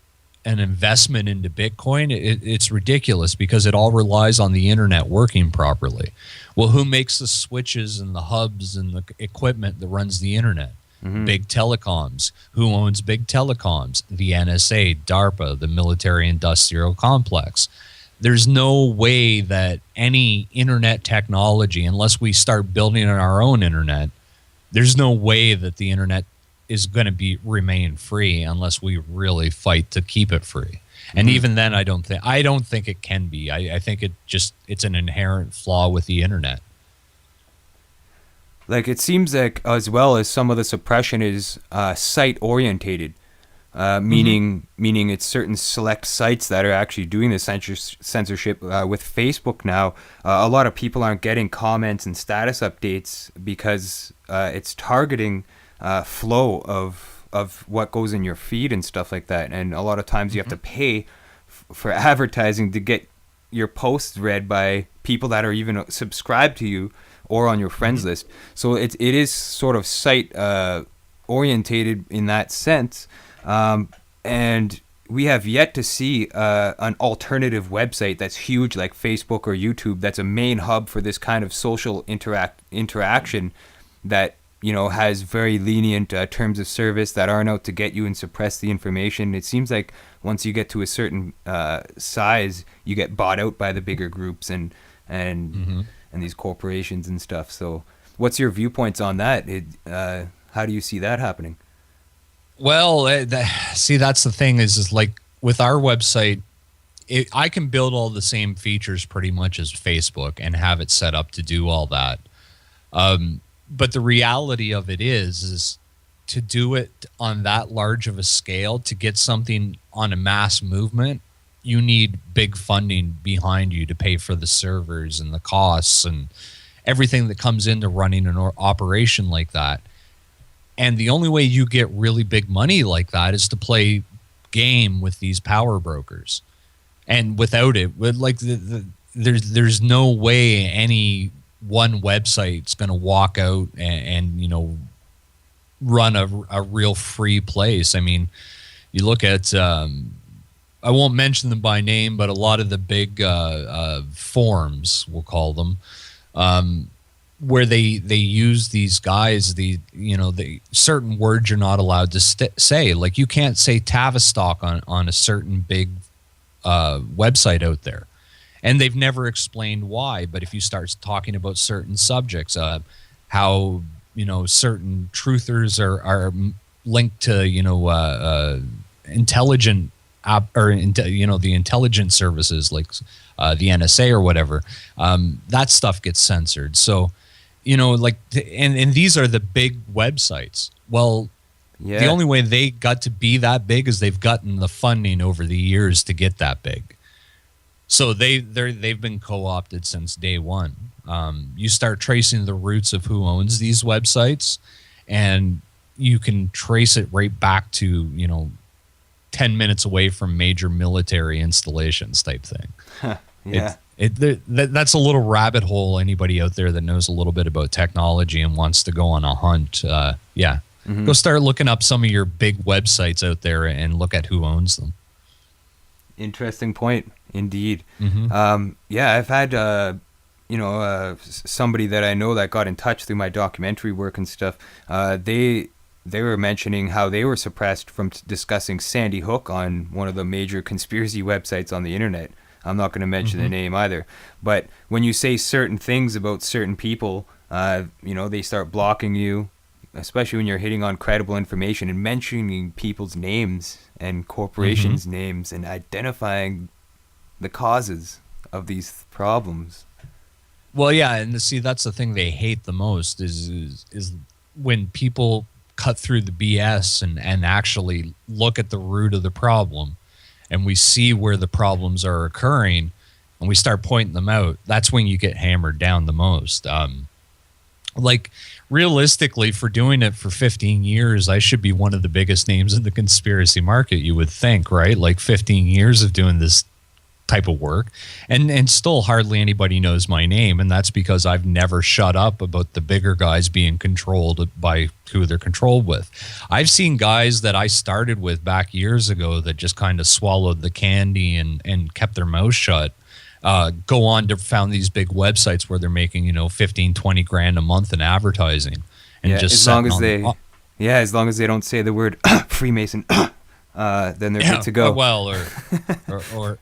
S2: an investment into Bitcoin, it's ridiculous because it all relies on the internet working properly. Well, who makes the switches and the hubs and the equipment that runs the internet? Big telecoms. Who owns big telecoms? The NSA, DARPA, the military industrial complex. There's no way that any internet technology, unless we start building our own internet, there's no way that the internet is going to remain free unless we really fight to keep it free. And even then, I don't think it can be. I think it's an inherent flaw with the internet.
S1: Like, it seems like as well as some of the suppression is site orientated, meaning it's certain select sites that are actually doing the censorship. With Facebook now, a lot of people aren't getting comments and status updates because it's targeting flow of what goes in your feed and stuff like that. And a lot of times you have to pay for advertising to get your posts read by people that are even subscribed to you or on your friends list. So it is sort of site orientated in that sense. And we have yet to see an alternative website that's huge like Facebook or YouTube that's a main hub for this kind of social interaction that has very lenient terms of service that aren't out to get you and suppress the information. It seems like once you get to a certain size, you get bought out by the bigger groups and these corporations and stuff. So what's your viewpoints on that? How do you see that happening?
S2: Well, see, that's the thing is like with our website, I can build all the same features pretty much as Facebook and have it set up to do all that. But the reality of it is to do it on that large of a scale, to get something on a mass movement, you need big funding behind you to pay for the servers and the costs and everything that comes into running an operation like that. And the only way you get really big money like that is to play game with these power brokers. And without it, there's no way any one website's going to walk out and run a real free place. I mean, you look at I won't mention them by name, but a lot of the big forums, we'll call them, where they use these guys, the certain words you're not allowed to say. Like, you can't say Tavistock on a certain big website out there, and they've never explained why. But if you start talking about certain subjects, how certain truthers are linked to intelligent the intelligence services like the NSA or whatever, that stuff gets censored. So and these are the big websites. Well, yeah, the only way they got to be that big is they've gotten the funding over the years to get that big. So they've been co-opted since day one. You start tracing the roots of who owns these websites, and you can trace it right back to 10 minutes away from major military installations type thing.
S1: Yeah.
S2: That's a little rabbit hole. Anybody out there that knows a little bit about technology and wants to go on a hunt, go start looking up some of your big websites out there and look at who owns them.
S1: Interesting point, indeed. I've had somebody that I know that got in touch through my documentary work and stuff. They were mentioning how they were suppressed from discussing Sandy Hook on one of the major conspiracy websites on the internet. I'm not going to mention the name either. But when you say certain things about certain people, they start blocking you, especially when you're hitting on credible information and mentioning people's names and corporations' names and identifying the causes of these problems.
S2: Well, yeah, and see, that's the thing they hate the most is when people cut through the BS and actually look at the root of the problem, and we see where the problems are occurring, and we start pointing them out. That's when you get hammered down the most. Like, realistically, for doing it for 15 years, I should be one of the biggest names in the conspiracy market, you would think, right? Like 15 years of doing this type of work, and still hardly anybody knows my name, and that's because I've never shut up about the bigger guys being controlled by who they're controlled with. I've seen guys that I started with back years ago that just kind of swallowed the candy and kept their mouth shut, go on to found these big websites where they're making 15, 20 grand a month in advertising, and just
S1: as long as they don't say the word Freemason, then they're good to go.
S2: Well, or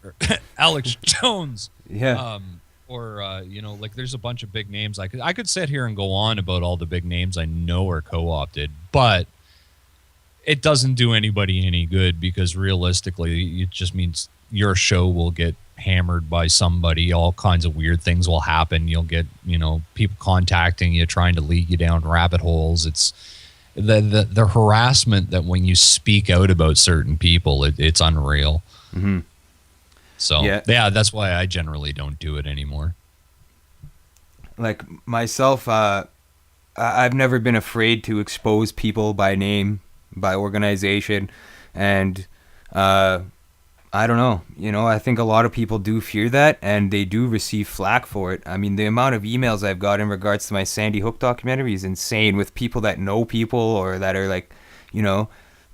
S2: Alex Jones.
S1: Yeah.
S2: Like there's a bunch of big names. I could sit here and go on about all the big names I know are co-opted, but it doesn't do anybody any good, because realistically, it just means your show will get hammered by somebody. All kinds of weird things will happen. You'll get, people contacting you, trying to lead you down rabbit holes. It's the harassment that when you speak out about certain people, it's unreal. So yeah, that's why I generally don't do it anymore.
S1: Like myself, I've never been afraid to expose people by name, by organization, and I don't know. I think a lot of people do fear that, and they do receive flack for it. I mean, the amount of emails I've got in regards to my Sandy Hook documentary is insane, with people that know people or that are like,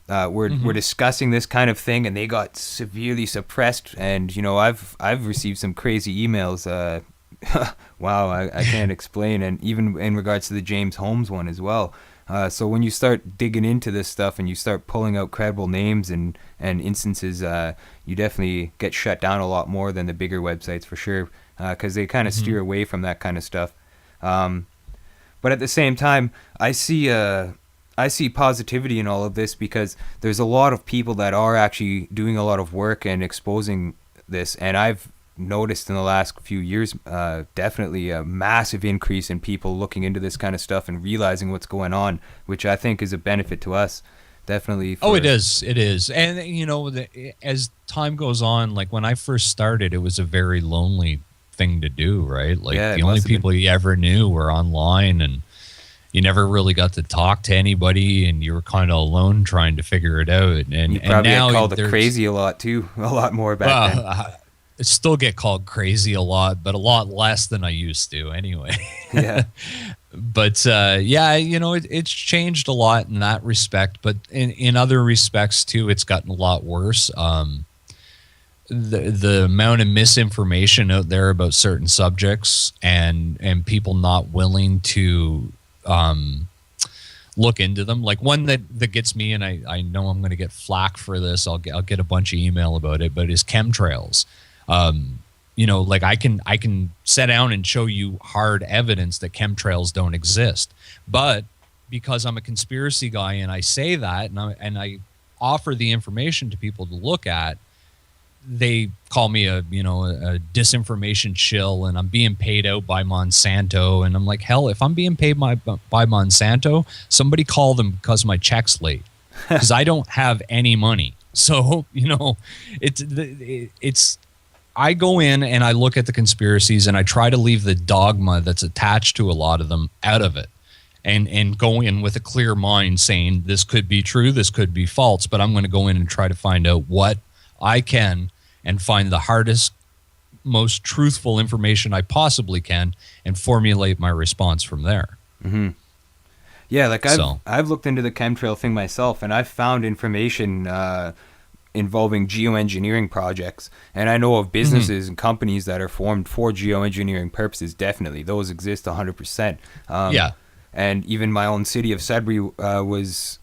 S1: we're discussing this kind of thing, and they got severely suppressed. And I've received some crazy emails. Wow, I can't explain. And even in regards to the James Holmes one as well. So when you start digging into this stuff and you start pulling out credible names and instances, you definitely get shut down a lot more than the bigger websites, for sure, because they kind of steer away from that kind of stuff. But at the same time, I see positivity in all of this, because there's a lot of people that are actually doing a lot of work and exposing this, and I've noticed in the last few years definitely a massive increase in people looking into this kind of stuff and realizing what's going on, which I think is a benefit to us, definitely.
S2: It is. And as time goes on, like when I first started, it was a very lonely thing to do, right? Like the only people you ever knew were online, and you never really got to talk to anybody, and you were kind of alone trying to figure it out. And
S1: you probably
S2: now
S1: get called crazy a lot too, a lot more back then.
S2: still get called crazy a lot, but a lot less than I used to anyway.
S1: Yeah.
S2: But yeah, it's changed a lot in that respect, but in other respects too, it's gotten a lot worse. The amount of misinformation out there about certain subjects and people not willing to look into them. Like one that gets me, and I know I'm going to get flack for this. I'll get a bunch of email about it, but is chemtrails. Like I can sit down and show you hard evidence that chemtrails don't exist, but because I'm a conspiracy guy and I say that and I offer the information to people to look at, they call me a disinformation shill, and I'm being paid out by Monsanto. And I'm like, hell, if I'm being paid by Monsanto, somebody call them because my check's late, because I don't have any money. So, it's I go in and I look at the conspiracies and I try to leave the dogma that's attached to a lot of them out of it, and go in with a clear mind saying this could be true, this could be false, but I'm going to go in and try to find out what I can and find the hardest, most truthful information I possibly can and formulate my response from there.
S1: Mm-hmm. Yeah, like I've looked into the chemtrail thing myself, and I've found information involving geoengineering projects, and I know of businesses and companies that are formed for geoengineering purposes. Definitely, those exist 100%.
S2: Yeah.
S1: And even my own city of Sudbury was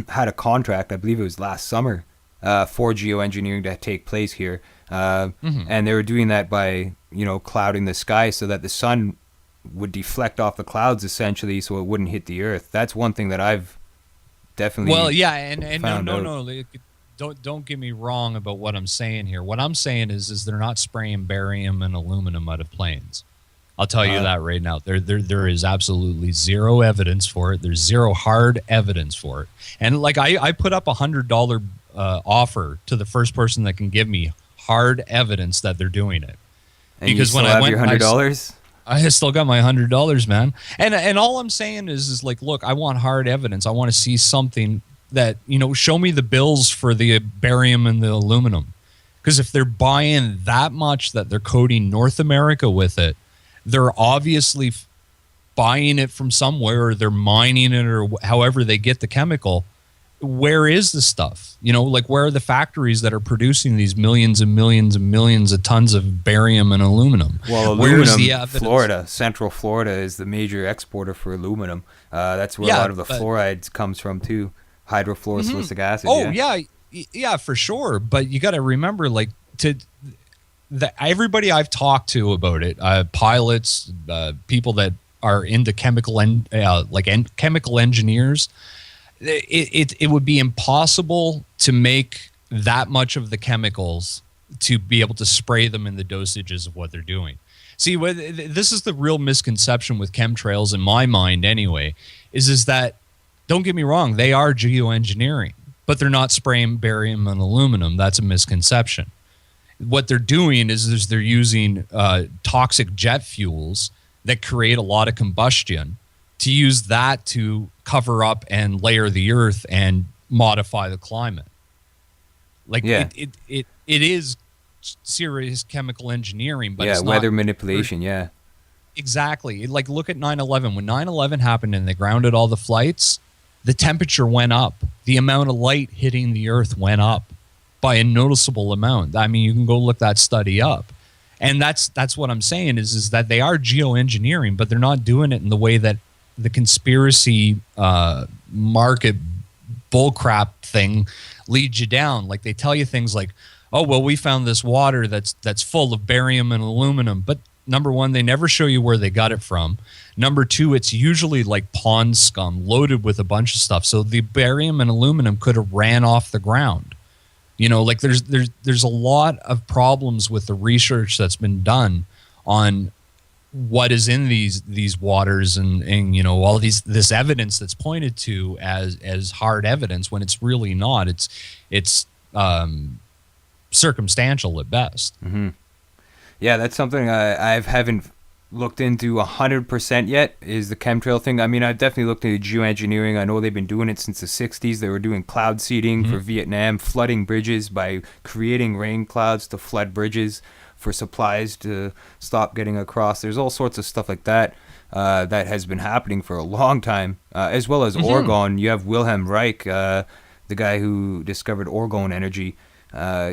S1: had a contract, I believe it was last summer, for geoengineering to take place here. And they were doing that by, clouding the sky so that the sun would deflect off the clouds, essentially, so it wouldn't hit the earth. That's one thing that I've definitely
S2: and
S1: found out.
S2: no. Don't get me wrong about what I'm saying here. What I'm saying is they're not spraying barium and aluminum out of planes. I'll tell you that right now. There is absolutely zero evidence for it. There's zero hard evidence for it. And like I put up $100 offer to the first person that can give me hard evidence that they're doing it.
S1: And because when I went, your $100.
S2: I still got my $100, man. And all I'm saying is like, look, I want hard evidence. I want to see something that, show me the bills for the barium and the aluminum. Because if they're buying that much that they're coating North America with it, they're obviously buying it from somewhere, or they're mining it, or however they get the chemical. Where is the stuff? Like where are the factories that are producing these millions and millions and millions of tons of barium and aluminum?
S1: Well, aluminum, Florida, Central Florida is the major exporter for aluminum. That's where a lot of the fluorides comes from too. Hydrofluorosilicic acid.
S2: Oh yeah, for sure. But you got to remember, like, everybody I've talked to about it, pilots, people that are into chemical engineers, it would be impossible to make that much of the chemicals to be able to spray them in the dosages of what they're doing. See, this is the real misconception with chemtrails in my mind anyway, is that, don't get me wrong, they are geoengineering, but they're not spraying barium and aluminum. That's a misconception. What they're doing is they're using toxic jet fuels that create a lot of combustion to use that to cover up and layer the earth and modify the climate. Like it is serious chemical engineering, but it's
S1: weather manipulation. Yeah,
S2: exactly. Like look at 9/11. When 9/11 happened and they grounded all the flights, the temperature went up. The amount of light hitting the earth went up by a noticeable amount. I mean, you can go look that study up. And that's what I'm saying is that they are geoengineering, but they're not doing it in the way that the conspiracy market bullcrap thing leads you down. Like they tell you things like, oh, well, we found this water that's full of barium and aluminum. But number one, they never show you where they got it from. Number two, it's usually like pond scum loaded with a bunch of stuff. So the barium and aluminum could have ran off the ground. Like there's a lot of problems with the research that's been done on what is in these waters and all this evidence that's pointed to as hard evidence when it's really not. It's circumstantial at best.
S1: Mm-hmm. Yeah, that's something I haven't looked into 100% yet, is the chemtrail thing. I mean, I've definitely looked into geoengineering. I know they've been doing it since the 60s. They were doing cloud seeding for Vietnam, flooding bridges by creating rain clouds to flood bridges for supplies to stop getting across. There's all sorts of stuff like that that has been happening for a long time, as well as orgone. You have Wilhelm Reich, the guy who discovered orgone energy.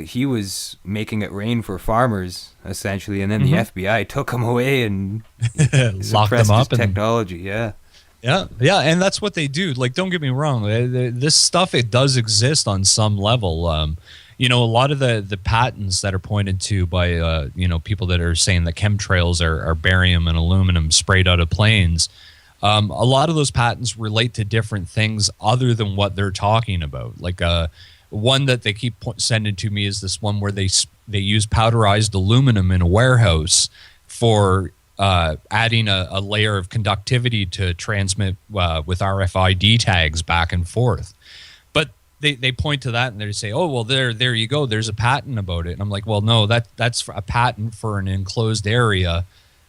S1: He was making it rain for farmers, essentially, and then the FBI took him away and
S2: locked him up.
S1: His technology, yeah.
S2: Yeah, and that's what they do. Like, don't get me wrong. This stuff, it does exist on some level. A lot of the patents that are pointed to by, people that are saying that chemtrails are barium and aluminum sprayed out of planes, a lot of those patents relate to different things other than what they're talking about. Like, one that they keep sending to me is this one where they use powderized aluminum in a warehouse for adding a layer of conductivity to transmit with RFID tags back and forth. But they point to that and they say, oh, well, there you go. There's a patent about it. And I'm like, well, no, that's a patent for an enclosed area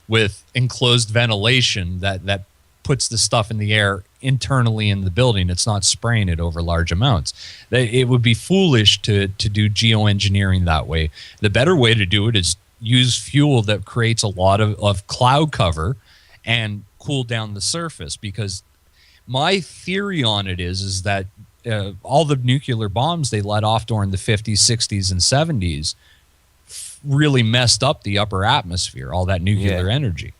S2: with enclosed ventilation that puts the stuff in the air internally in the building. It's not spraying it over large amounts. It would be foolish to do geoengineering that way. The better way to do it is use fuel that creates a lot of cloud cover and cool down the surface, because my theory on it is that all the nuclear bombs they let off during the 50s, 60s, and 70s really messed up the upper atmosphere, all that nuclear energy.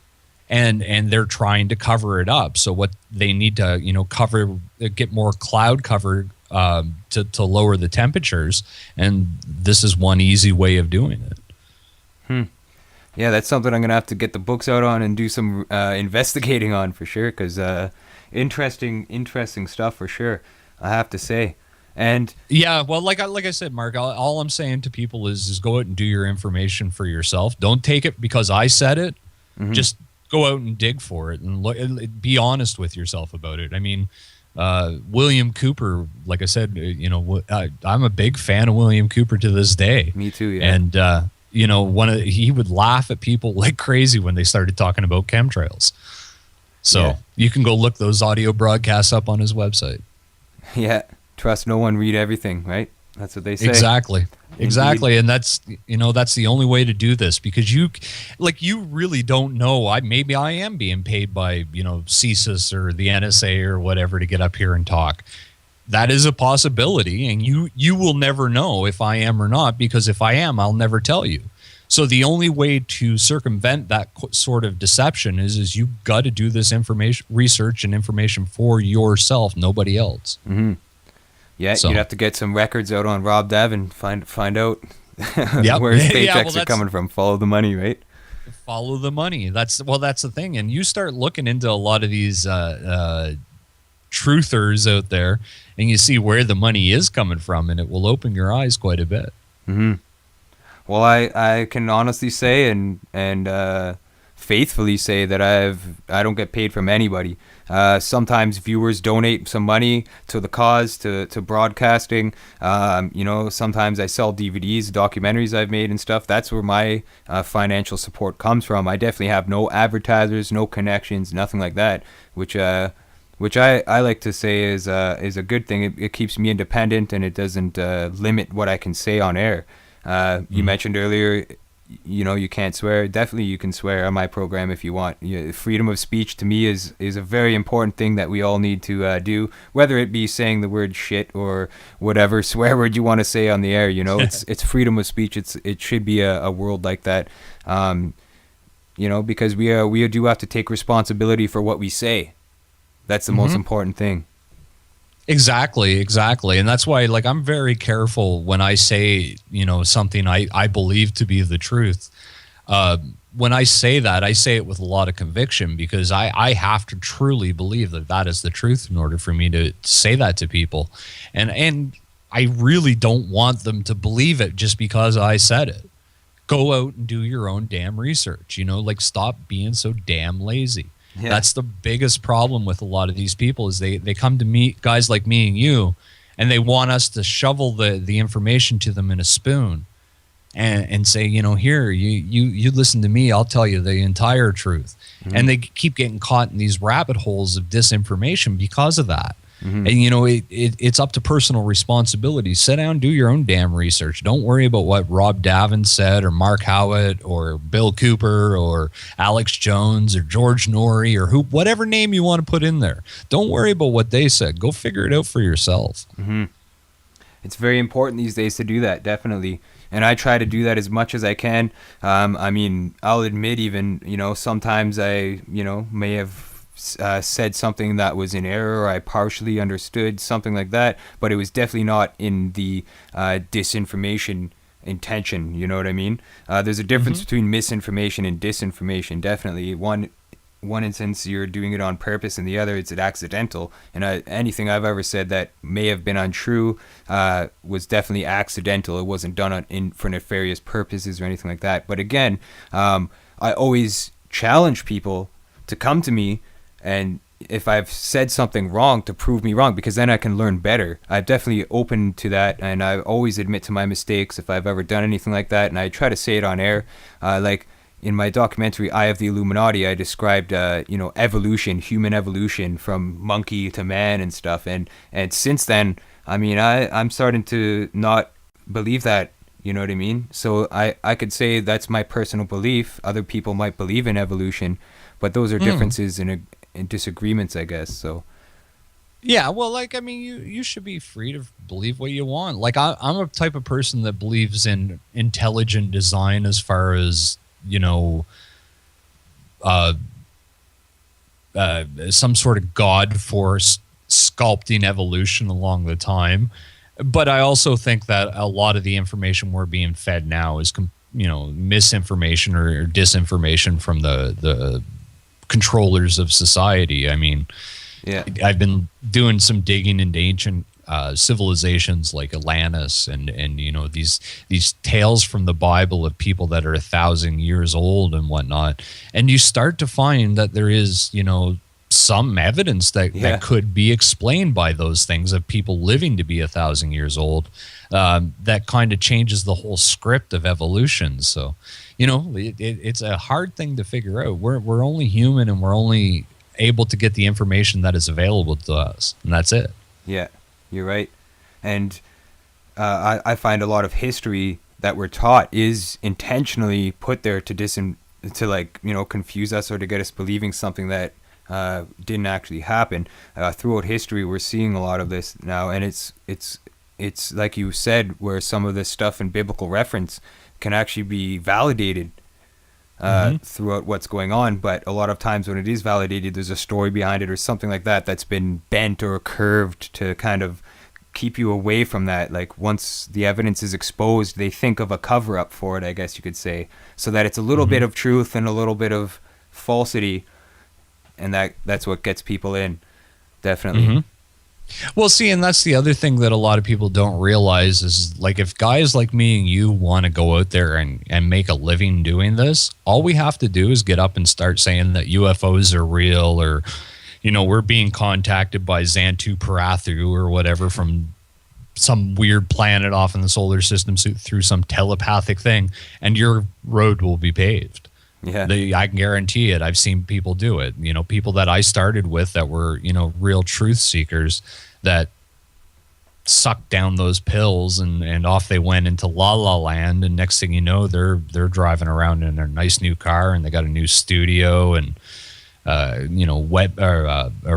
S2: And they're trying to cover it up. So what they need to, get more cloud cover to lower the temperatures. And this is one easy way of doing it.
S1: Yeah, that's something I'm going to have to get the books out on and do some investigating on for sure, because interesting stuff for sure, I have to say. And
S2: yeah, well, like I said, Mark, all I'm saying to people is go out and do your information for yourself. Don't take it because I said it. Just go out and dig for it and be honest with yourself about it. I mean, William Cooper, like I said, I'm a big fan of William Cooper to this day.
S1: Me too, yeah.
S2: And he would laugh at people like crazy when they started talking about chemtrails. So you can go look those audio broadcasts up on his website.
S1: Yeah, trust no one, read everything, right? That's what they say.
S2: Exactly. And that's the only way to do this, because you really don't know. Maybe I am being paid by CSIS or the NSA or whatever to get up here and talk. That is a possibility, and you will never know if I am or not, because if I am, I'll never tell you. So the only way to circumvent that sort of deception is you got to do this research and information for yourself, nobody else.
S1: Yeah, so you'd have to get some records out on Rob Daven, find out where his paychecks are coming from. Follow the money, right?
S2: Follow the money. That's the thing. And you start looking into a lot of these truthers out there, and you see where the money is coming from, and it will open your eyes quite a bit.
S1: Well, I can honestly say and faithfully say that I don't get paid from anybody. Sometimes viewers donate some money to the cause, to broadcasting. Sometimes I sell DVDs, documentaries I've made and stuff. That's where my financial support comes from. I definitely have no advertisers, no connections, nothing like that, which I like to say is a good thing. It keeps me independent, and it doesn't limit what I can say on air. You mentioned earlier, you can't swear. Definitely you can swear on my program if you want. Freedom of speech to me is a very important thing that we all need to do, whether it be saying the word shit or whatever swear word you want to say on the air. It's freedom of speech. It should be a world like that, because we do have to take responsibility for what we say. That's the most important thing.
S2: Exactly. And that's why, I'm very careful when I say, something I believe to be the truth. When I say that, I say it with a lot of conviction, because I have to truly believe that is the truth in order for me to say that to people. And I really don't want them to believe it just because I said it. Go out and do your own damn research, stop being so damn lazy. Yeah. That's the biggest problem with a lot of these people is they come to me, guys like me and you, and they want us to shovel the information to them in a spoon and say, here, you listen to me, I'll tell you the entire truth. And they keep getting caught in these rabbit holes of disinformation because of that.
S1: Mm-hmm.
S2: And, it's up to personal responsibility. Sit down, do your own damn research. Don't worry about what Rob Daven said or Mark Howitt or Bill Cooper or Alex Jones or George Norrie or whatever name you want to put in there. Don't worry about what they said. Go figure it out for yourself.
S1: Mm-hmm. It's very important these days to do that, definitely. And I try to do that as much as I can. I mean, I'll admit even, sometimes I, may have said something that was in error or I partially understood, something like that. But it was definitely not in the disinformation intention, you know what I mean? There's a difference between misinformation and disinformation, definitely. One instance you're doing it on purpose, and the other it's accidental. And anything I've ever said that may have been untrue was definitely accidental. It wasn't done for nefarious purposes or anything like that. But again, I always challenge people to come to me, and if I've said something wrong, to prove me wrong, because then I can learn better. I'm definitely open to that, and I always admit to my mistakes if I've ever done anything like that, and I try to say it on air. In my documentary, Eye of the Illuminati, I described, evolution, human evolution from monkey to man and stuff. And since then, I mean, I'm starting to not believe that, you know what I mean? So I could say that's my personal belief. Other people might believe in evolution, but those are differences and disagreements, I guess. So.
S2: Yeah, well, you should be free to believe what you want. Like, I'm a type of person that believes in intelligent design as far as, some sort of God force sculpting evolution along the time. But I also think that a lot of the information we're being fed now is, misinformation or disinformation from the controllers of society. I mean,
S1: yeah,
S2: I've been doing some digging into ancient civilizations like Atlantis and these tales from the Bible of people that are 1,000 years old and whatnot, and you start to find that there is some evidence that could be explained by those things of people living to be 1,000 years old. That kind of changes the whole script of evolution. So it's a hard thing to figure out. We're only human, and we're only able to get the information that is available to us, and that's it.
S1: Yeah. You're right. And I find a lot of history that we're taught is intentionally put there to confuse us or to get us believing something that didn't actually happen. Throughout history, we're seeing a lot of this now, and it's like you said, where some of this stuff in biblical reference can actually be validated throughout what's going on. But a lot of times when it is validated, there's a story behind it or something like that that's been bent or curved to kind of keep you away from that. Like, once the evidence is exposed, they think of a cover-up for it, I guess you could say, so that it's a little bit of truth and a little bit of falsity, and that's what gets people in, definitely.
S2: Well, see, and that's the other thing that a lot of people don't realize is, like, if guys like me and you want to go out there and make a living doing this, all we have to do is get up and start saying that UFOs are real, or, we're being contacted by Xantu Parathu or whatever from some weird planet off in the solar system through some telepathic thing, and your road will be paved.
S1: Yeah,
S2: I can guarantee it. I've seen people do it. People that I started with that were, real truth seekers that sucked down those pills and off they went into la la land. And next thing you know, they're driving around in their nice new car, and they got a new studio and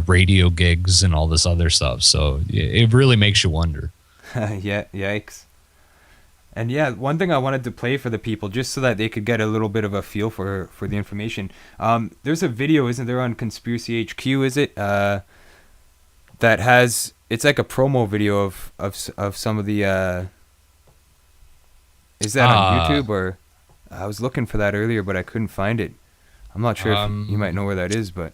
S2: radio gigs and all this other stuff. So it really makes you wonder.
S1: Yeah, yikes. And yeah, one thing I wanted to play for the people, just so that they could get a little bit of a feel for the information. There's a video, isn't there, on Conspiracy HQ? Is it that has? It's like a promo video of some of the. Is that on YouTube, or? I was looking for that earlier, but I couldn't find it. I'm not sure if you might know where that is, but.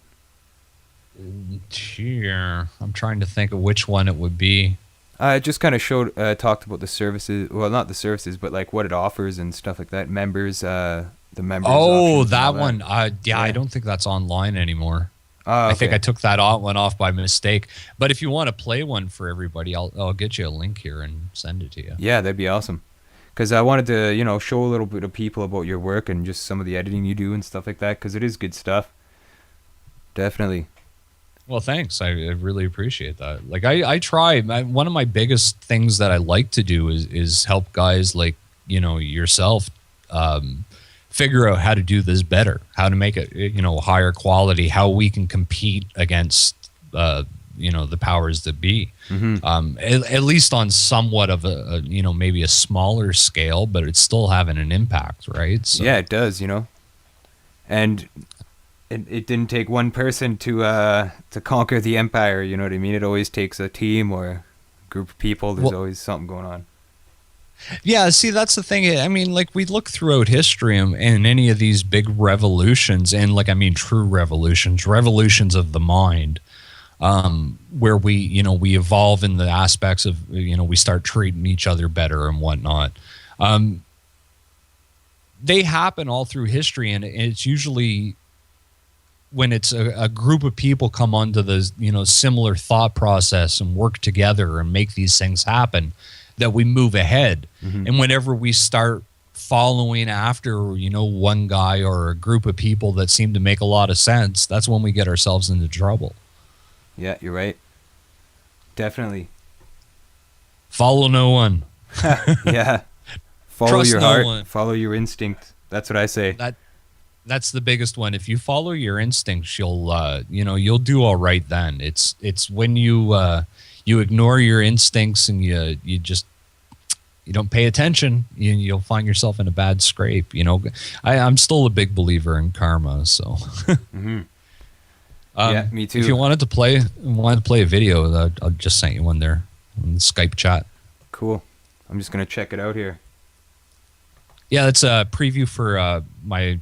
S2: Here, I'm trying to think of which one it would be.
S1: It just kind of talked about the services. Well, not the services, but like what it offers and stuff like that. Members, the members.
S2: Oh, that one. Yeah, I don't think that's online anymore.
S1: Okay.
S2: I think I took that one off by mistake. But if you want to play one for everybody, I'll get you a link here and send it to you.
S1: Yeah, that'd be awesome. Because I wanted to, show a little bit of people about your work and just some of the editing you do and stuff like that. Because it is good stuff. Definitely.
S2: Well, thanks. I really appreciate that. Like I try. One of my biggest things that I like to do is help guys like yourself figure out how to do this better, how to make it higher quality, how we can compete against the powers that be. At least on somewhat of a maybe a smaller scale, but it's still having an impact, right? So.
S1: Yeah, it does. And it didn't take one person to conquer the empire. You know what I mean? It always takes a team or a group of people. There's always something going on.
S2: Yeah, see, that's the thing. I mean, like, we look throughout history and any of these big revolutions, and true revolutions of the mind, where we evolve in the aspects of, we start treating each other better and whatnot. They happen all through history, and it's usually when it's a group of people come onto the similar thought process and work together and make these things happen, that we move ahead. And whenever we start following after one guy or a group of people that seem to make a lot of sense, that's when we get ourselves into trouble.
S1: Yeah, you're right. Definitely.
S2: Follow no one.
S1: Yeah. Follow
S2: Trust
S1: your
S2: no
S1: heart.
S2: one.
S1: Follow your instinct. That's what I say.
S2: That's the biggest one. If you follow your instincts, you'll do all right then. It's when you ignore your instincts and you don't pay attention, you'll find yourself in a bad scrape. I'm still a big believer in karma, so.
S1: Yeah, me too.
S2: If you wanted to play a video, I'll just send you one there on the Skype chat.
S1: Cool. I'm just gonna check it out here.
S2: Yeah, it's a preview for my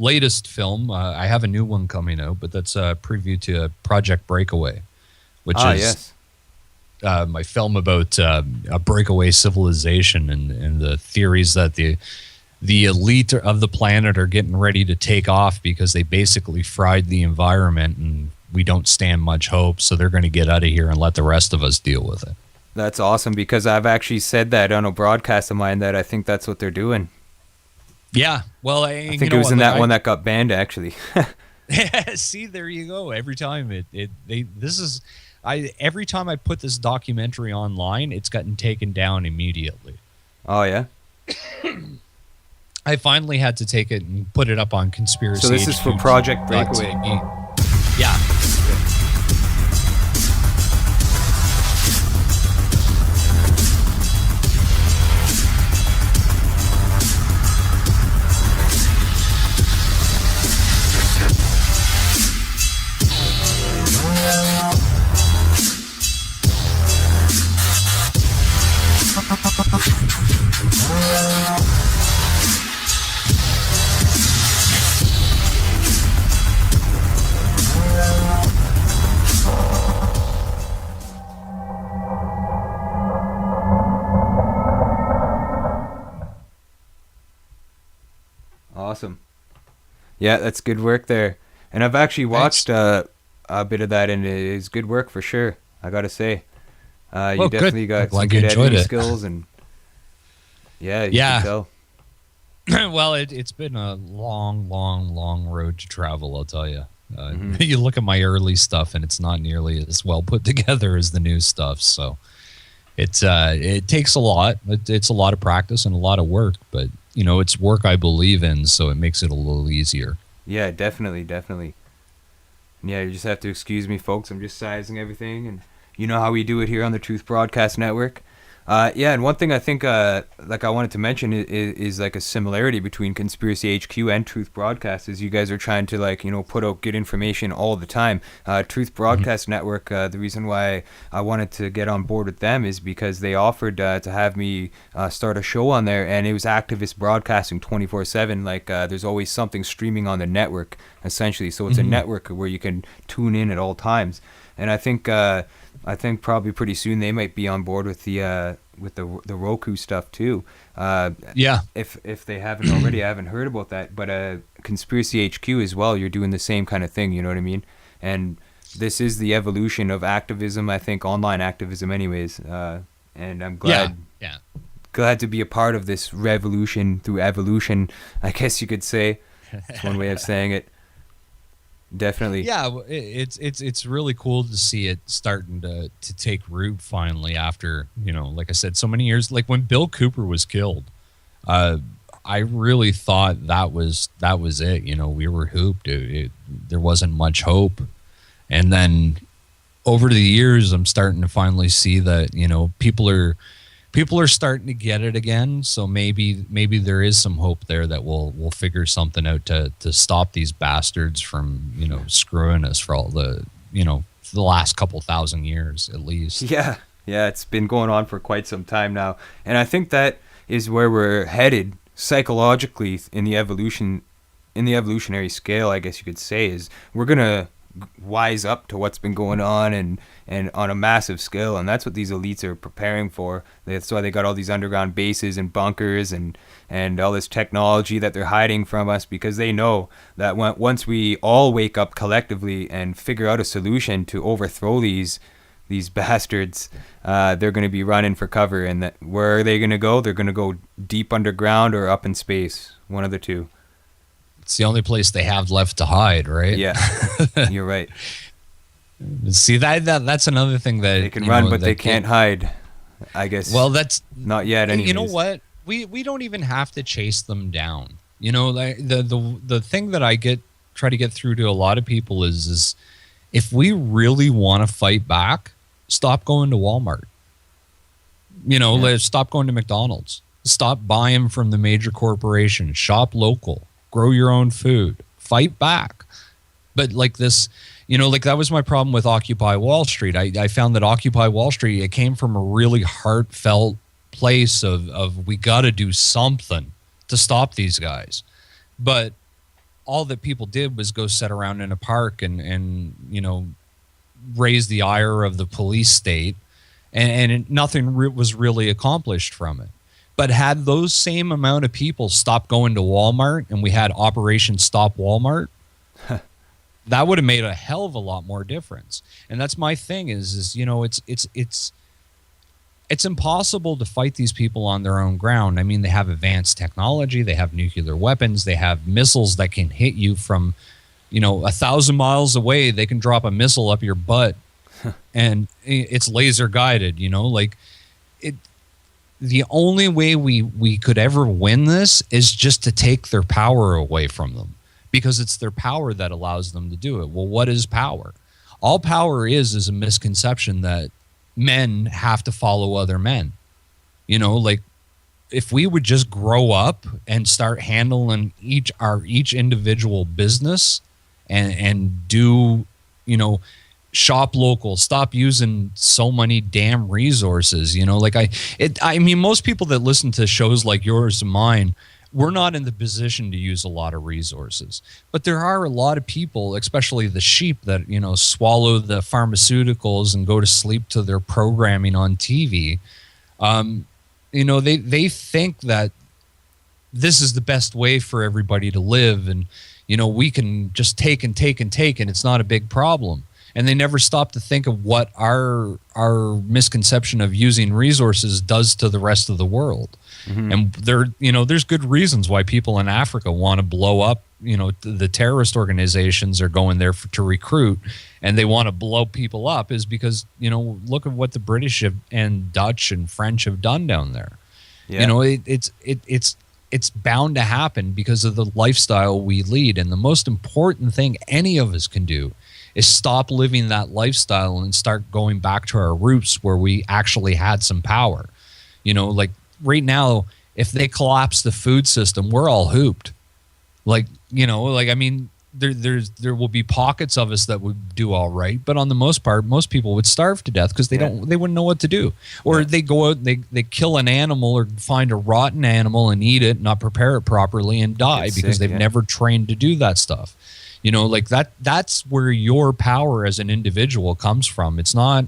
S2: latest film. I have a new one coming out, but that's a preview to Project Breakaway, which is my film about a breakaway civilization and the theories that the elite of the planet are getting ready to take off because they basically fried the environment and we don't stand much hope, so they're going to get out of here and let the rest of us deal with it.
S1: That's awesome, because I've actually said that on a broadcast of mine that I think that's what they're doing.
S2: Yeah, well,
S1: I think it was in that one that got banned, actually.
S2: See, there you go. Every time every time I put this documentary online, it's gotten taken down immediately.
S1: Oh yeah.
S2: I finally had to take it and put it up on Conspiracy.
S1: So this is for Project Breakaway.
S2: Yeah.
S1: Awesome. Yeah, that's good work there. And I've actually watched a bit of that, and it is good work for sure. I gotta say, you definitely got some good editing skills, and you can tell.
S2: Well, it's been a long road to travel, I'll tell you. You look at my early stuff, and it's not nearly as well put together as the new stuff. So it takes a lot. It's a lot of practice and a lot of work, but it's work I believe in, so it makes it a little easier.
S1: Yeah, definitely. Yeah, you just have to excuse me, folks. I'm just sizing everything, and you know how we do it here on the Truth Broadcast Network. Yeah, and one thing I think like I wanted to mention is like a similarity between Conspiracy HQ and Truth Broadcast is you guys are trying to put out good information all the time. Truth Broadcast Network, the reason why I wanted to get on board with them is because they offered to have me start a show on there, and it was activist broadcasting 24/7. Like there's always something streaming on the network essentially, so it's a network where you can tune in at all times. And I think probably pretty soon they might be on board with the Roku stuff too.
S2: Yeah.
S1: If they haven't already, I haven't heard about that. But Conspiracy HQ as well, you're doing the same kind of thing. You know what I mean? And this is the evolution of activism. I think online activism, anyways. And I'm glad.
S2: Yeah.
S1: Glad to be a part of this revolution through evolution, I guess you could say. That's one way of saying it. Definitely.
S2: Yeah, it's really cool to see it starting to take root finally after, like I said, so many years. Like when Bill Cooper was killed, I really thought that was it. We were hooped. There wasn't much hope, and then over the years, I'm starting to finally see that people are starting to get it again. So maybe there is some hope there that we'll figure something out to stop these bastards from screwing us for all the for the last couple thousand years at least.
S1: Yeah, it's been going on for quite some time now, and I think that is where we're headed psychologically in the evolutionary scale, I guess you could say, is we're gonna wise up to what's been going on and on a massive scale, and that's what these elites are preparing for. That's why they got all these underground bases and bunkers and all this technology that they're hiding from us, because they know that once we all wake up collectively and figure out a solution to overthrow these bastards, they're going to be running for cover. And that where are they going to go? They're going to go deep underground or up in space, one of the two.
S2: It's the only place they have left to hide, right?
S1: Yeah, you're right.
S2: See, that's another thing that
S1: they can run, but they can't hide, I guess.
S2: Well, that's
S1: not yet. Anyways.
S2: You know what? We don't even have to chase them down. Like the thing that I try to get through to a lot of people is if we really want to fight back, stop going to Walmart. Stop going to McDonald's. Stop buying from the major corporations. Shop local. Grow your own food. Fight back. But like this, like that was my problem with Occupy Wall Street. I found that Occupy Wall Street, it came from a really heartfelt place of we got to do something to stop these guys. But all that people did was go sit around in a park and raise the ire of the police state, and nothing was really accomplished from it. But had those same amount of people stopped going to Walmart and we had Operation Stop Walmart, that would have made a hell of a lot more difference. And that's my thing is it's impossible to fight these people on their own ground. I mean, they have advanced technology, they have nuclear weapons, they have missiles that can hit you from 1,000 miles away. They can drop a missile up your butt and it's laser guided, the only way we could ever win this is just to take their power away from them, because it's their power that allows them to do it. Well, what is power? All power is a misconception that men have to follow other men. If we would just grow up and start handling each individual business and do, shop local, stop using so many damn resources. I mean, most people that listen to shows like yours and mine, we're not in the position to use a lot of resources, but there are a lot of people, especially the sheep, that swallow the pharmaceuticals and go to sleep to their programming on TV. They think that this is the best way for everybody to live, and we can just take and take and take, and it's not a big problem. And they never stop to think of what our misconception of using resources does to the rest of the world. Mm-hmm. And there's good reasons why people in Africa want to blow up. The terrorist organizations are going there to recruit, and they want to blow people up is because, look at what the British and Dutch and French have done down there. Yeah. It's bound to happen because of the lifestyle we lead. And the most important thing any of us can do is stop living that lifestyle and start going back to our roots where we actually had some power. Like right now, if they collapse the food system, we're all hooped. I mean, there will be pockets of us that would do all right, but on the most part, most people would starve to death because they wouldn't know what to do. Or they go out, they kill an animal or find a rotten animal and eat it, not prepare it properly, and die because they've never trained to do that stuff. That's where your power as an individual comes from. It's not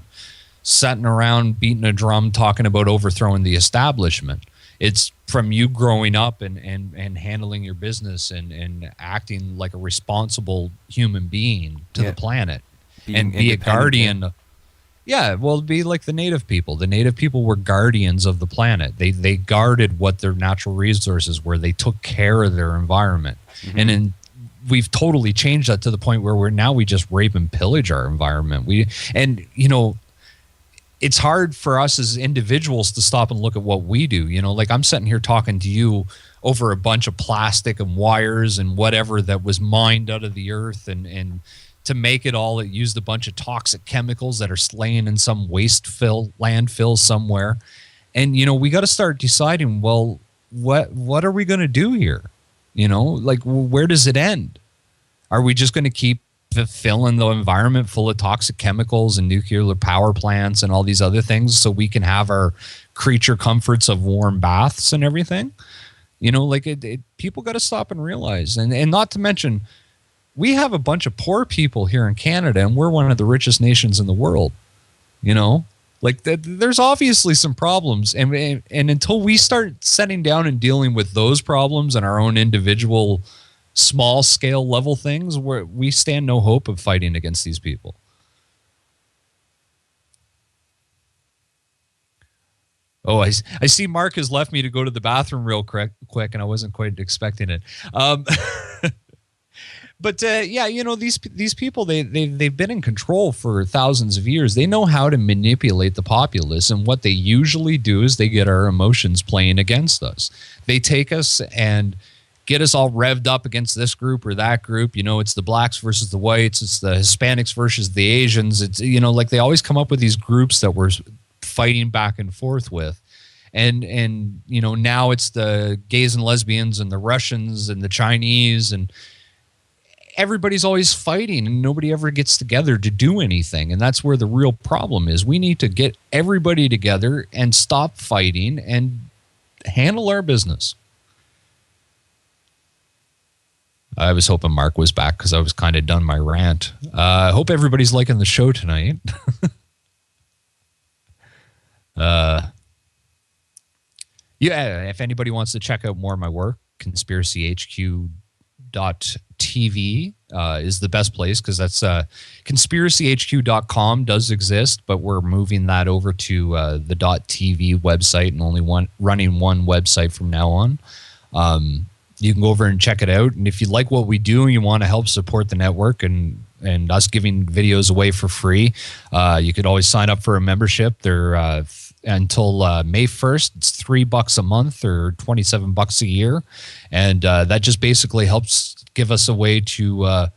S2: sitting around beating a drum talking about overthrowing the establishment. It's from you growing up and handling your business and acting like a responsible human being to the planet. And be a guardian. Be like the native people. The native people were guardians of the planet. They guarded what their natural resources were. They took care of their environment. Mm-hmm. And we've totally changed that to the point where we just rape and pillage our environment. It's hard for us as individuals to stop and look at what we do. Like I'm sitting here talking to you over a bunch of plastic and wires and whatever that was mined out of the earth, and to make it all, it used a bunch of toxic chemicals that are slaying in some landfill somewhere. And, we got to start deciding, well, what are we going to do here? Like, where does it end? Are we just going to keep filling the environment full of toxic chemicals and nuclear power plants and all these other things so we can have our creature comforts of warm baths and everything? People got to stop and realize, and not to mention, we have a bunch of poor people here in Canada, and we're one of the richest nations in the world. There's obviously some problems, and until we start sitting down and dealing with those problems and our own individual small scale level things, we stand no hope of fighting against these people. Oh, I see Mark has left me to go to the bathroom real quick, and I wasn't quite expecting it. But these people, they've been in control for thousands of years. They know how to manipulate the populace, and what they usually do is they get our emotions playing against us. They take us and get us all revved up against this group or that group. It's the blacks versus the whites. It's the Hispanics versus the Asians. It's, they always come up with these groups that we're fighting back and forth with. And now it's the gays and lesbians and the Russians and the Chinese, and everybody's always fighting and nobody ever gets together to do anything. And that's where the real problem is. We need to get everybody together and stop fighting and handle our business. I was hoping Mark was back because I was kind of done my rant. I hope everybody's liking the show tonight. If anybody wants to check out more of my work, conspiracyhq.tv is the best place, because that's conspiracyhq.com does exist, but we're moving that over to the .tv website, and only running one website from now on. You can go over and check it out, and if you like what we do and you want to help support the network and us giving videos away for free, you could always sign up for a membership. They're until May 1st. It's $3 a month or $27 a year, and that just basically helps give us a way to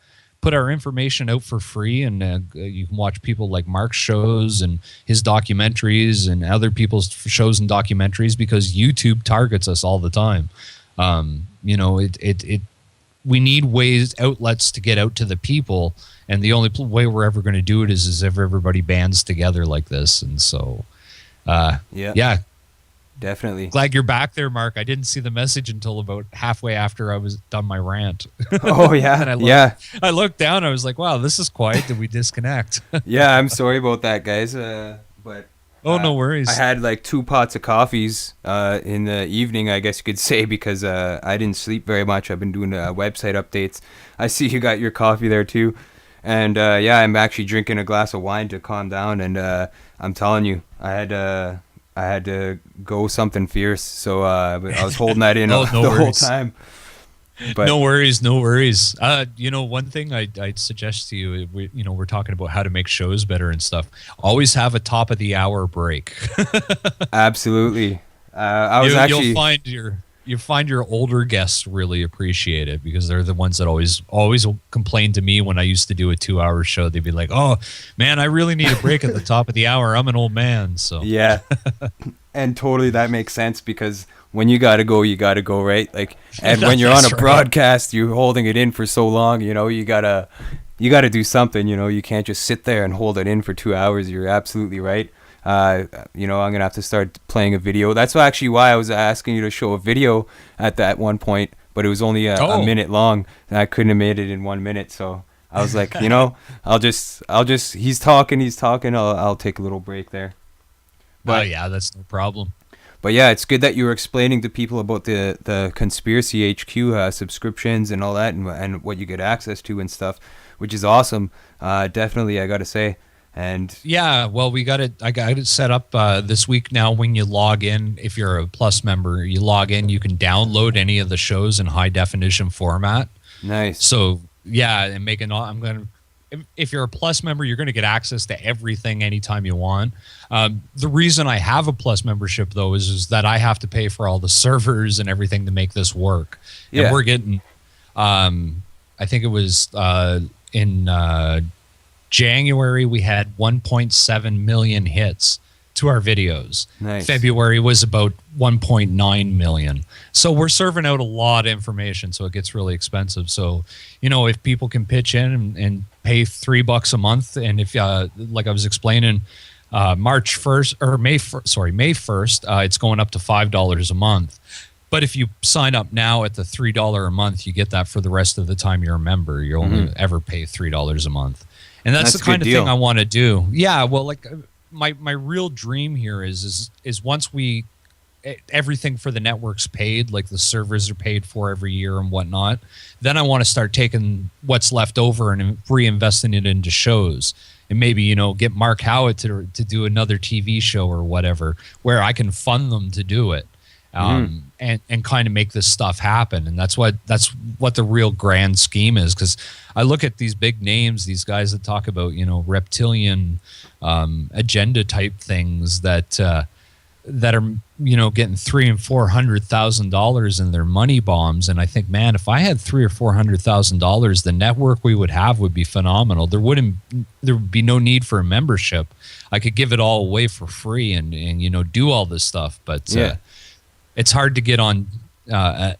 S2: put our information out for free. And you can watch people like Mark's shows and his documentaries and other people's shows and documentaries, because YouTube targets us all the time. We need outlets to get out to the people, and the only way we're ever going to do it is if everybody bands together like this. And so, yeah,
S1: definitely.
S2: Glad you're back there, Mark. I didn't see the message until about halfway after I was done my rant.
S1: Oh yeah,
S2: and I looked down. I was like, wow, this is quiet. Did we disconnect?
S1: Yeah, I'm sorry about that, guys. But.
S2: Oh, no worries.
S1: I had like 2 pots of coffees in the evening, I guess you could say, because I didn't sleep very much. I've been doing website updates. I see you got your coffee there too. And I'm actually drinking a glass of wine to calm down. And I'm telling you, I had to go something fierce. So I was holding that in the whole time. But
S2: no worries. One thing I'd suggest to you, we're talking about how to make shows better and stuff. Always have a top of the hour break.
S1: Absolutely.
S2: You'll find your older guests really appreciate it, because they're the ones that always complain to me when I used to do a 2-hour show. They'd be like, "Oh man, I really need a break at the top of the hour. I'm an old man." So
S1: yeah, and totally that makes sense, because when you gotta go, right? Like, and when you're on a broadcast, you're holding it in for so long. You gotta do something. You can't just sit there and hold it in for 2 hours. You're absolutely right. I'm gonna have to start playing a video. That's actually why I was asking you to show a video at that one point, but it was only a minute long, and I couldn't have made it in 1 minute. So I was like, I'll just he's talking. I'll take a little break there.
S2: But yeah, that's no problem.
S1: But yeah, it's good that you were explaining to people about the Conspiracy HQ subscriptions and all that, and what you get access to and stuff, which is awesome. Definitely, I got to say. And
S2: yeah, well, I got it set up this week now. When you log in, if you're a Plus member, you log in, you can download any of the shows in high definition format.
S1: Nice.
S2: So yeah, and I'm going to, if you're a Plus member, you're going to get access to everything anytime you want. The reason I have a Plus membership, though, is that I have to pay for all the servers and everything to make this work.
S1: Yeah.
S2: And we're getting, I think it was in January, we had 1.7 million hits to our videos.
S1: Nice.
S2: February was about 1.9 million. So we're serving out a lot of information, so it gets really expensive. So, if people can pitch in and pay $3 a month, and if like I was explaining, March 1st or May 1st, it's going up to $5 a month. But if you sign up now at the $3 a month, you get that for the rest of the time you're a member. You only ever pay $3 a month. And that's the kind of thing I want to do. Yeah, well, like my real dream here is once everything for the network's paid, like the servers are paid for every year and whatnot, then I want to start taking what's left over and reinvesting it into shows. And maybe, get Mark Howitt to do another TV show or whatever, where I can fund them to do it. And kind of make this stuff happen. And that's what the real grand scheme is. Because I look at these big names, these guys that talk about, reptilian agenda type things that are, getting $300,000 and $400,000 in their money bombs. And I think, man, if I had $300,000 or $400,000, the network we would have would be phenomenal. There would be no need for a membership. I could give it all away for free and do all this stuff. But it's hard to get on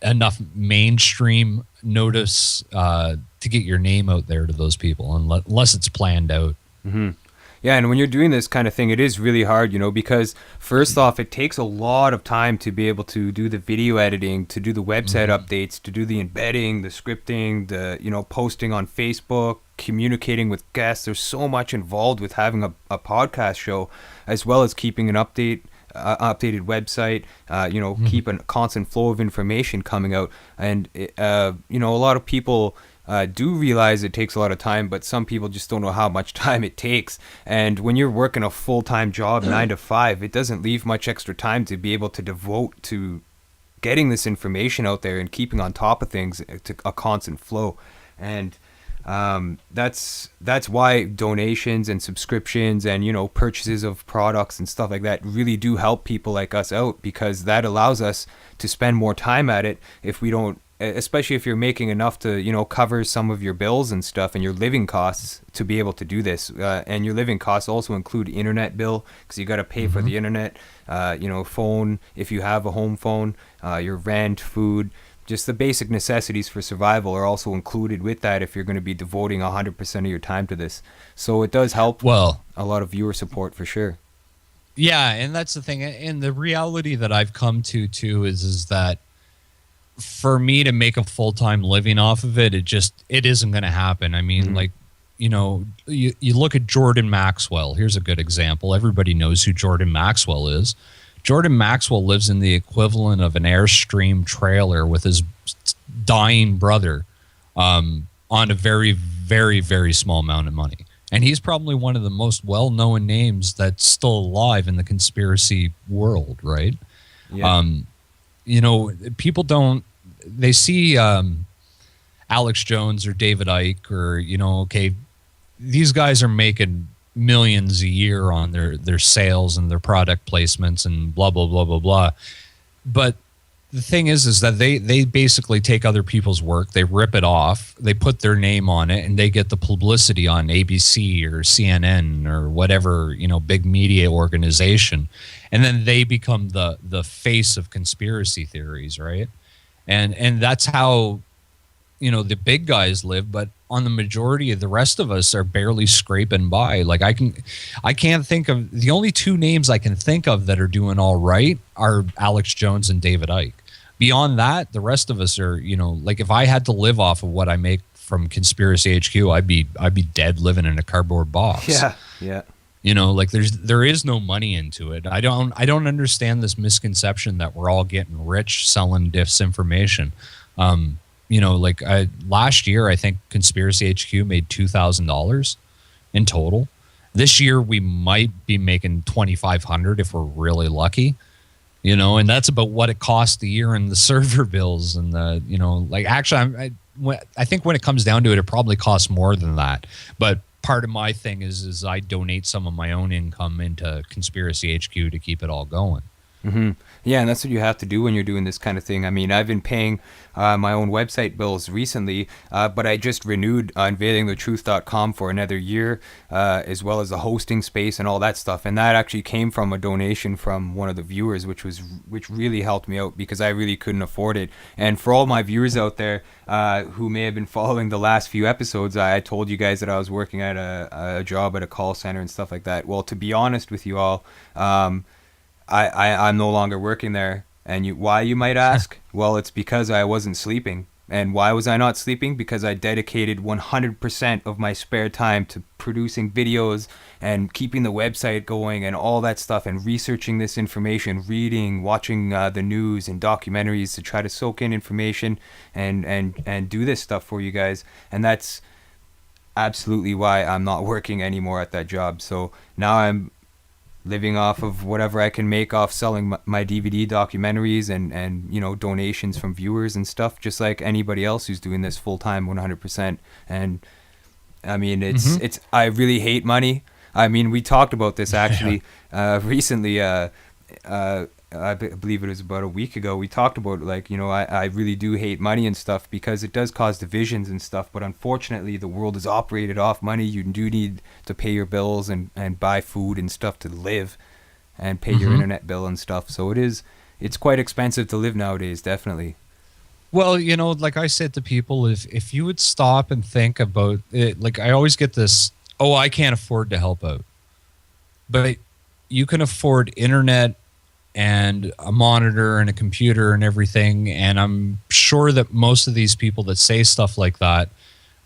S2: enough mainstream notice to get your name out there to those people, unless it's planned out.
S1: Mm-hmm. Yeah, and when you're doing this kind of thing, it is really hard, because first off, it takes a lot of time to be able to do the video editing, to do the website updates, to do the embedding, the scripting, the posting on Facebook, communicating with guests. There's so much involved with having a podcast show, as well as keeping an updated website, keep a constant flow of information coming out. And, a lot of people do realize it takes a lot of time, but some people just don't know how much time it takes. And when you're working a full-time job, 9 to 5, it doesn't leave much extra time to be able to devote to getting this information out there and keeping on top of things to a constant flow. And that's why donations and subscriptions and purchases of products and stuff like that really do help people like us out, because that allows us to spend more time at it. If we don't, especially if you're making enough to cover some of your bills and stuff and your living costs to be able to do this, and your living costs also include internet bill, because you got to pay for the internet, phone if you have a home phone, your rent, food. Just the basic necessities for survival are also included with that if you're going to be devoting 100% of your time to this. So it does help a lot of viewer support for sure.
S2: Yeah, and that's the thing. And the reality that I've come to too is that for me to make a full-time living off of it, it isn't going to happen. I mean, you look at Jordan Maxwell. Here's a good example. Everybody knows who Jordan Maxwell is. Jordan Maxwell lives in the equivalent of an Airstream trailer with his dying brother on a very, very, very small amount of money. And he's probably one of the most well-known names that's still alive in the conspiracy world, right? Yeah. People they see Alex Jones or David Icke or, these guys are making millions a year on their sales and their product placements and blah, blah, blah, blah, blah. But the thing is that they basically take other people's work, they rip it off, they put their name on it, and they get the publicity on ABC or CNN or whatever, big media organization. And then they become the face of conspiracy theories, right? And that's how, the big guys live, but on the majority of the rest of us are barely scraping by. Like I can't think of, the only two names I can think of that are doing all right are Alex Jones and David Icke. Beyond that, the rest of us are, like if I had to live off of what I make from Conspiracy HQ, I'd be dead living in a cardboard box.
S1: Yeah. Yeah.
S2: Like there is no money into it. I don't understand this misconception that we're all getting rich selling disinformation. Last year, I think Conspiracy HQ made $2,000 in total. This year, we might be making $2,500 if we're really lucky, and that's about what it cost a year in the server bills and actually, I think when it comes down to it, it probably costs more than that. But part of my thing is I donate some of my own income into Conspiracy HQ to keep it all going.
S1: Mm-hmm. Yeah, and that's what you have to do when you're doing this kind of thing. I mean, I've been paying my own website bills recently, but I just renewed unveilingthetruth.com for another year, as well as the hosting space and all that stuff. And that actually came from a donation from one of the viewers, which really helped me out because I really couldn't afford it. And for all my viewers out there who may have been following the last few episodes, I told you guys that I was working at a job at a call center and stuff like that. Well, to be honest with you all, I'm no longer working there. And why, you might ask? Well, it's because I wasn't sleeping. And why was I not sleeping? Because I dedicated 100% of my spare time to producing videos and keeping the website going and all that stuff, and researching this information, reading, watching the news and documentaries to try to soak in information and do this stuff for you guys. And that's absolutely why I'm not working anymore at that job. So now I'm living off of whatever I can make off selling my DVD documentaries and donations from viewers and stuff, just like anybody else who's doing this full time 100%. And I mean, it's I really hate money. I mean, we talked about this actually recently. I believe it was about a week ago. We talked about, like, I really do hate money and stuff because it does cause divisions and stuff. But unfortunately, the world is operated off money. You do need to pay your bills and buy food and stuff to live, and pay your internet bill and stuff. So it's quite expensive to live nowadays, definitely.
S2: Well, like I said to people, if you would stop and think about it, like I always get this, oh, I can't afford to help out. But you can afford internet and a monitor and a computer and everything. And I'm sure that most of these people that say stuff like that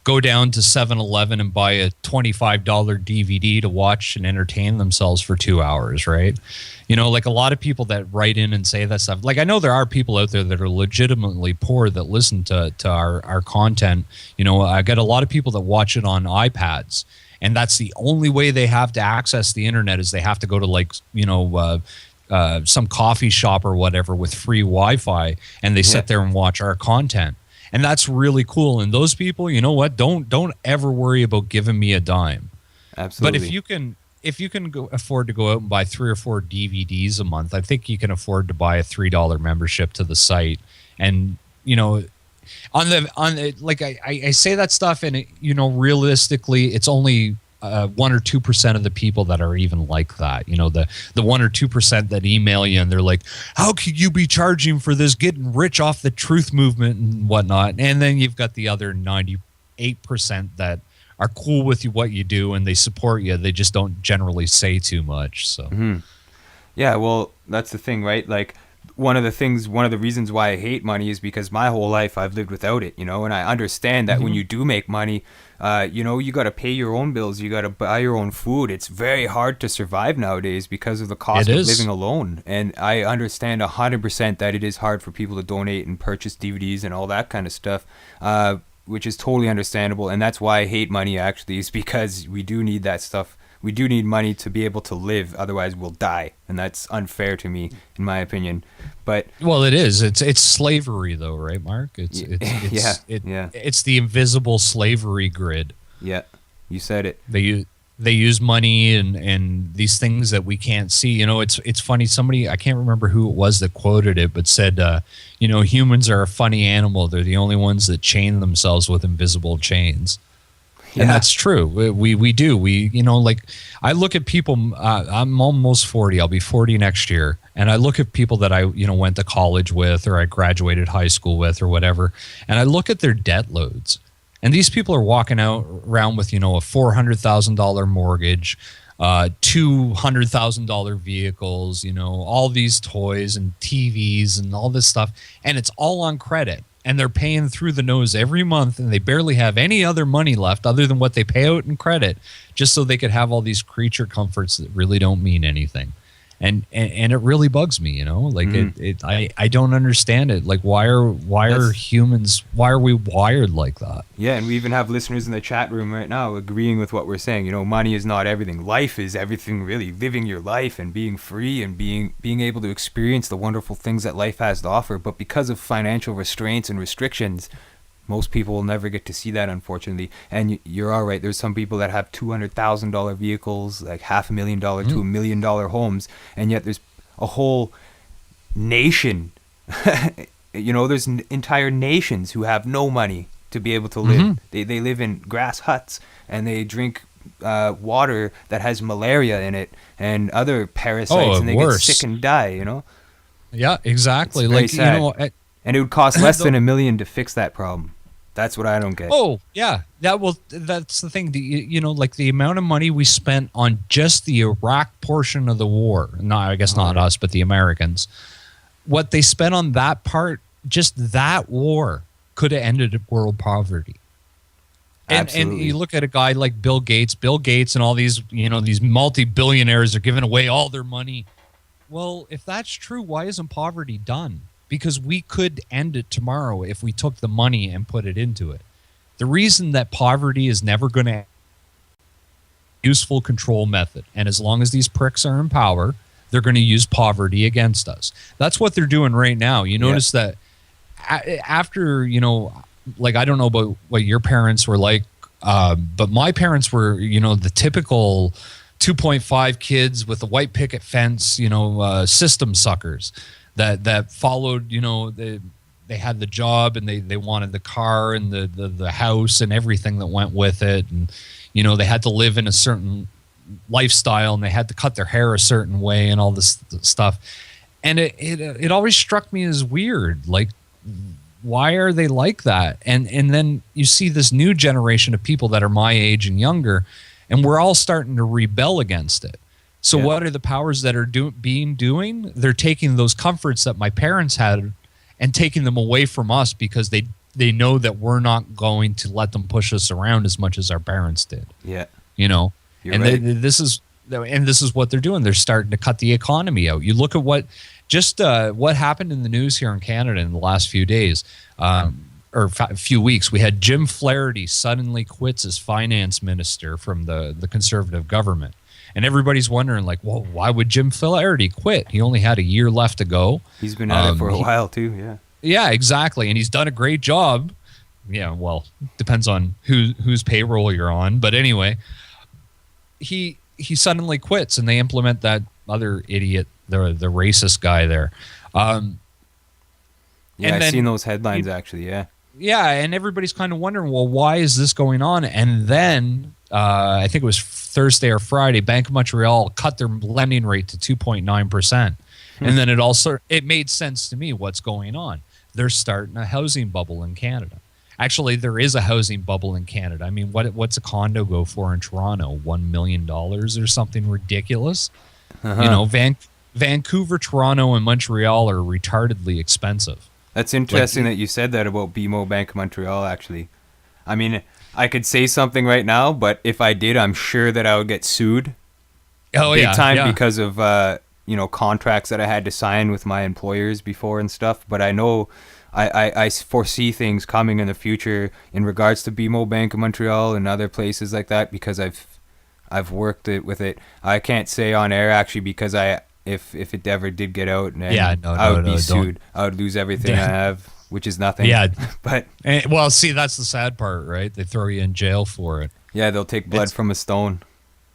S2: go down to 7-Eleven and buy a $25 DVD to watch and entertain themselves for 2 hours, right? Like a lot of people that write in and say that stuff. Like, I know there are people out there that are legitimately poor that listen to our content. I got a lot of people that watch it on iPads. And that's the only way they have to access the internet, is they have to go to some coffee shop or whatever with free Wi-Fi, and they sit there and watch our content. And that's really cool. And those people, you know what? Don't ever worry about giving me a dime.
S1: Absolutely.
S2: But if you can afford to go out and buy 3 or 4 DVDs a month, I think you can afford to buy a $3 membership to the site. And I say that stuff, and realistically, it's only 1 or 2% of the people that are even like that. The 1 or 2% that email you and they're like, how could you be charging for this, getting rich off the truth movement and whatnot? And then you've got the other 98% that are cool with what you do and they support you. They just don't generally say too much. So
S1: yeah, well, that's the thing, right? Like, one of the reasons why I hate money is because my whole life I've lived without it, and I understand that when you do make money, you got to pay your own bills, you got to buy your own food. It's very hard to survive nowadays because of the cost of living alone. And I understand 100% that it is hard for people to donate and purchase DVDs and all that kind of stuff, which is totally understandable. And that's why I hate money, actually, is because we do need that stuff. We do need money to be able to live, otherwise we'll die, and that's unfair to me, in my opinion. But
S2: well, it is. It's slavery, though, right, Mark? It's the invisible slavery grid.
S1: Yeah, you said it.
S2: They use money and these things that we can't see. It's funny. Somebody, I can't remember who it was that quoted it, but said, humans are a funny animal. They're the only ones that chain themselves with invisible chains. And that's true. We do. I look at people, I'm almost 40. I'll be 40 next year. And I look at people that I, went to college with, or I graduated high school with, or whatever. And I look at their debt loads. And these people are walking around with, a $400,000 mortgage, $200,000 vehicles, all these toys and TVs and all this stuff. And it's all on credit. And they're paying through the nose every month, and they barely have any other money left other than what they pay out in credit, just so they could have all these creature comforts that really don't mean anything. And it really bugs me, I don't understand it. Like, why are we wired like that? Yeah,
S1: and we even have listeners in the chat room right now agreeing with what we're saying. Money is not everything. Life is everything, really. Living your life and being free and being able to experience the wonderful things that life has to offer. But because of financial restraints and restrictions, most people will never get to see that, unfortunately. And you're all right. There's some people that have $200,000 vehicles, like $500,000 to $1 million homes, and yet there's a whole nation. There's entire nations who have no money to be able to live. They live in grass huts, and they drink water that has malaria in it and other parasites, and they get sick and die.
S2: Yeah, exactly.
S1: It's very sad. And it would cost less than $1 million to fix that problem. That's what I don't get.
S2: Oh, yeah. That's the thing. Like the amount of money we spent on just the Iraq portion of the war. No, I guess not us, but the Americans. What they spent on that part, just that war, could have ended world poverty. And you look at a guy like Bill Gates and all these, these multi-billionaires are giving away all their money. Well, if that's true, why isn't poverty done? Because we could end it tomorrow if we took the money and put it into it. The reason that poverty is never going to useful control method, and as long as these pricks are in power, they're going to use poverty against us. That's what they're doing right now. You notice that after, like, I don't know about what your parents were like, but my parents were, the typical 2.5 kids with a white picket fence, system suckers that followed, they had the job and they wanted the car and the house and everything that went with it. And, they had to live in a certain lifestyle and they had to cut their hair a certain way and all this stuff. And it always struck me as weird. Like, why are they like that? And then you see this new generation of people that are my age and younger, and we're all starting to rebel against it. So what are the powers that are doing? They're taking those comforts that my parents had and taking them away from us because they know that we're not going to let them push us around as much as our parents did. Yeah. You're right. This is what they're doing. They're starting to cut the economy out. You look at what happened in the news here in Canada in the last few days, or a few weeks. We had Jim Flaherty suddenly quits as finance minister from the Conservative government. And everybody's wondering, like, well, why would Jim Flaherty quit? He only had a year left to go.
S1: He's been at it for a while, too, yeah.
S2: Yeah, exactly. And he's done a great job. Yeah, well, depends on whose payroll you're on. But anyway, he suddenly quits, and they implement that other idiot, the racist guy there.
S1: I've seen those headlines, actually, yeah.
S2: Yeah, and everybody's kind of wondering, well, why is this going on? And then I think it was Thursday or Friday, Bank of Montreal cut their lending rate to 2.9%. And then it made sense to me what's going on. They're starting a housing bubble in Canada. Actually, there is a housing bubble in Canada. I mean, what's a condo go for in Toronto? $1 million or something ridiculous? Vancouver, Toronto, and Montreal are retardedly expensive.
S1: That's interesting that you said that about BMO Bank of Montreal, actually. I mean, I could say something right now, but if I did, I'm sure that I would get sued big time because of contracts that I had to sign with my employers before and stuff. But I know I foresee things coming in the future in regards to BMO Bank of Montreal and other places like that because I've worked with it. I can't say on air actually because if it ever did get out, I would be sued. I would lose everything I have, which is nothing.
S2: Yeah,
S1: but
S2: well, see, that's the sad part, right? They throw you in jail for it.
S1: Yeah, they'll take blood from a stone.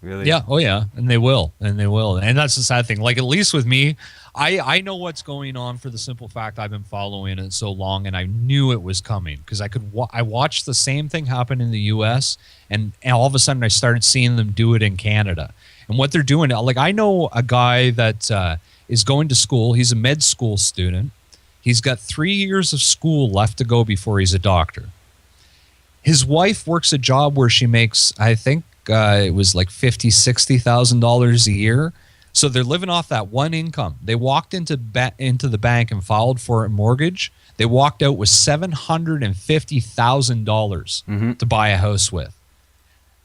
S1: Really?
S2: Yeah. Oh, yeah. And they will. And that's the sad thing. Like, at least with me, I know what's going on for the simple fact I've been following it so long, and I knew it was coming because I watched the same thing happen in the U.S. and all of a sudden I started seeing them do it in Canada. And what they're doing, like, I know a guy that is going to school. He's a med school student. He's got 3 years of school left to go before he's a doctor. His wife works a job where she makes, I think, it was like $50,000-$60,000 a year. So they're living off that one income. They walked into the bank and filed for a mortgage. They walked out with $750,000 to buy a house with.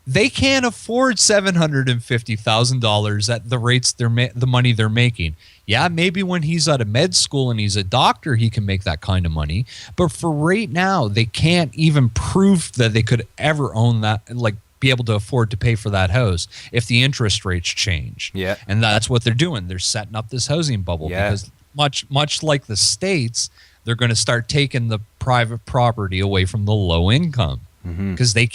S2: They can't afford $750,000 at the rates the money they're making. Yeah, maybe when he's out of med school and he's a doctor, he can make that kind of money. But for right now, they can't even prove that they could ever own that, like, be able to afford to pay for that house if the interest rates change.
S1: Yeah.
S2: And that's what they're doing. They're setting up this housing bubble because much like the States, they're going to start taking the private property away from the low income because they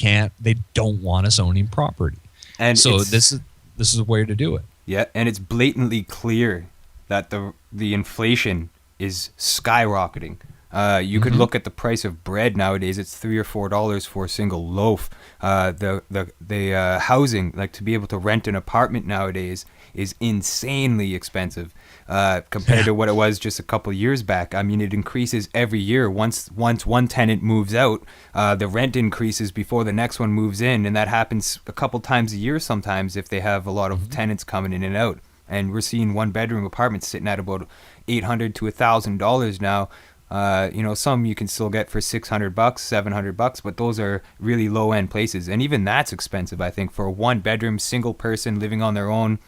S2: don't want us owning property. And so this is a way to do it.
S1: Yeah, and it's blatantly clear that the inflation is skyrocketing. You could look at the price of bread nowadays. It's $3 or $4 for a single loaf. The housing, like to be able to rent an apartment nowadays, is insanely expensive compared to what it was just a couple of years back. I mean, it increases every year. Once one tenant moves out, the rent increases before the next one moves in, and that happens a couple times a year sometimes if they have a lot of tenants coming in and out. And we're seeing one-bedroom apartments sitting at about $800 to $1,000 now. Some you can still get for $600, $700, but those are really low-end places, and even that's expensive. I think for a one-bedroom single person living on their own.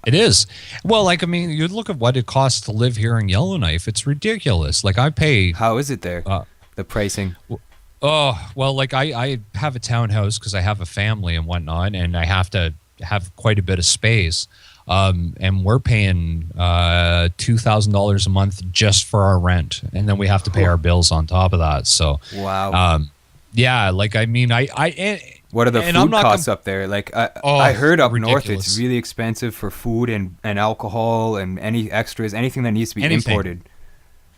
S2: It is. Well, you look at what it costs to live here in Yellowknife. It's ridiculous. Like I pay.
S1: How is it there? The pricing.
S2: Oh, well, I have a townhouse because I have a family and whatnot, and I have to have quite a bit of space. And we're paying $2,000 a month just for our rent, and then we have to pay our bills on top of that. So
S1: wow.
S2: Yeah, what
S1: are the food costs up there? I heard up north it's really expensive for food and alcohol and any extras, anything that needs to be imported.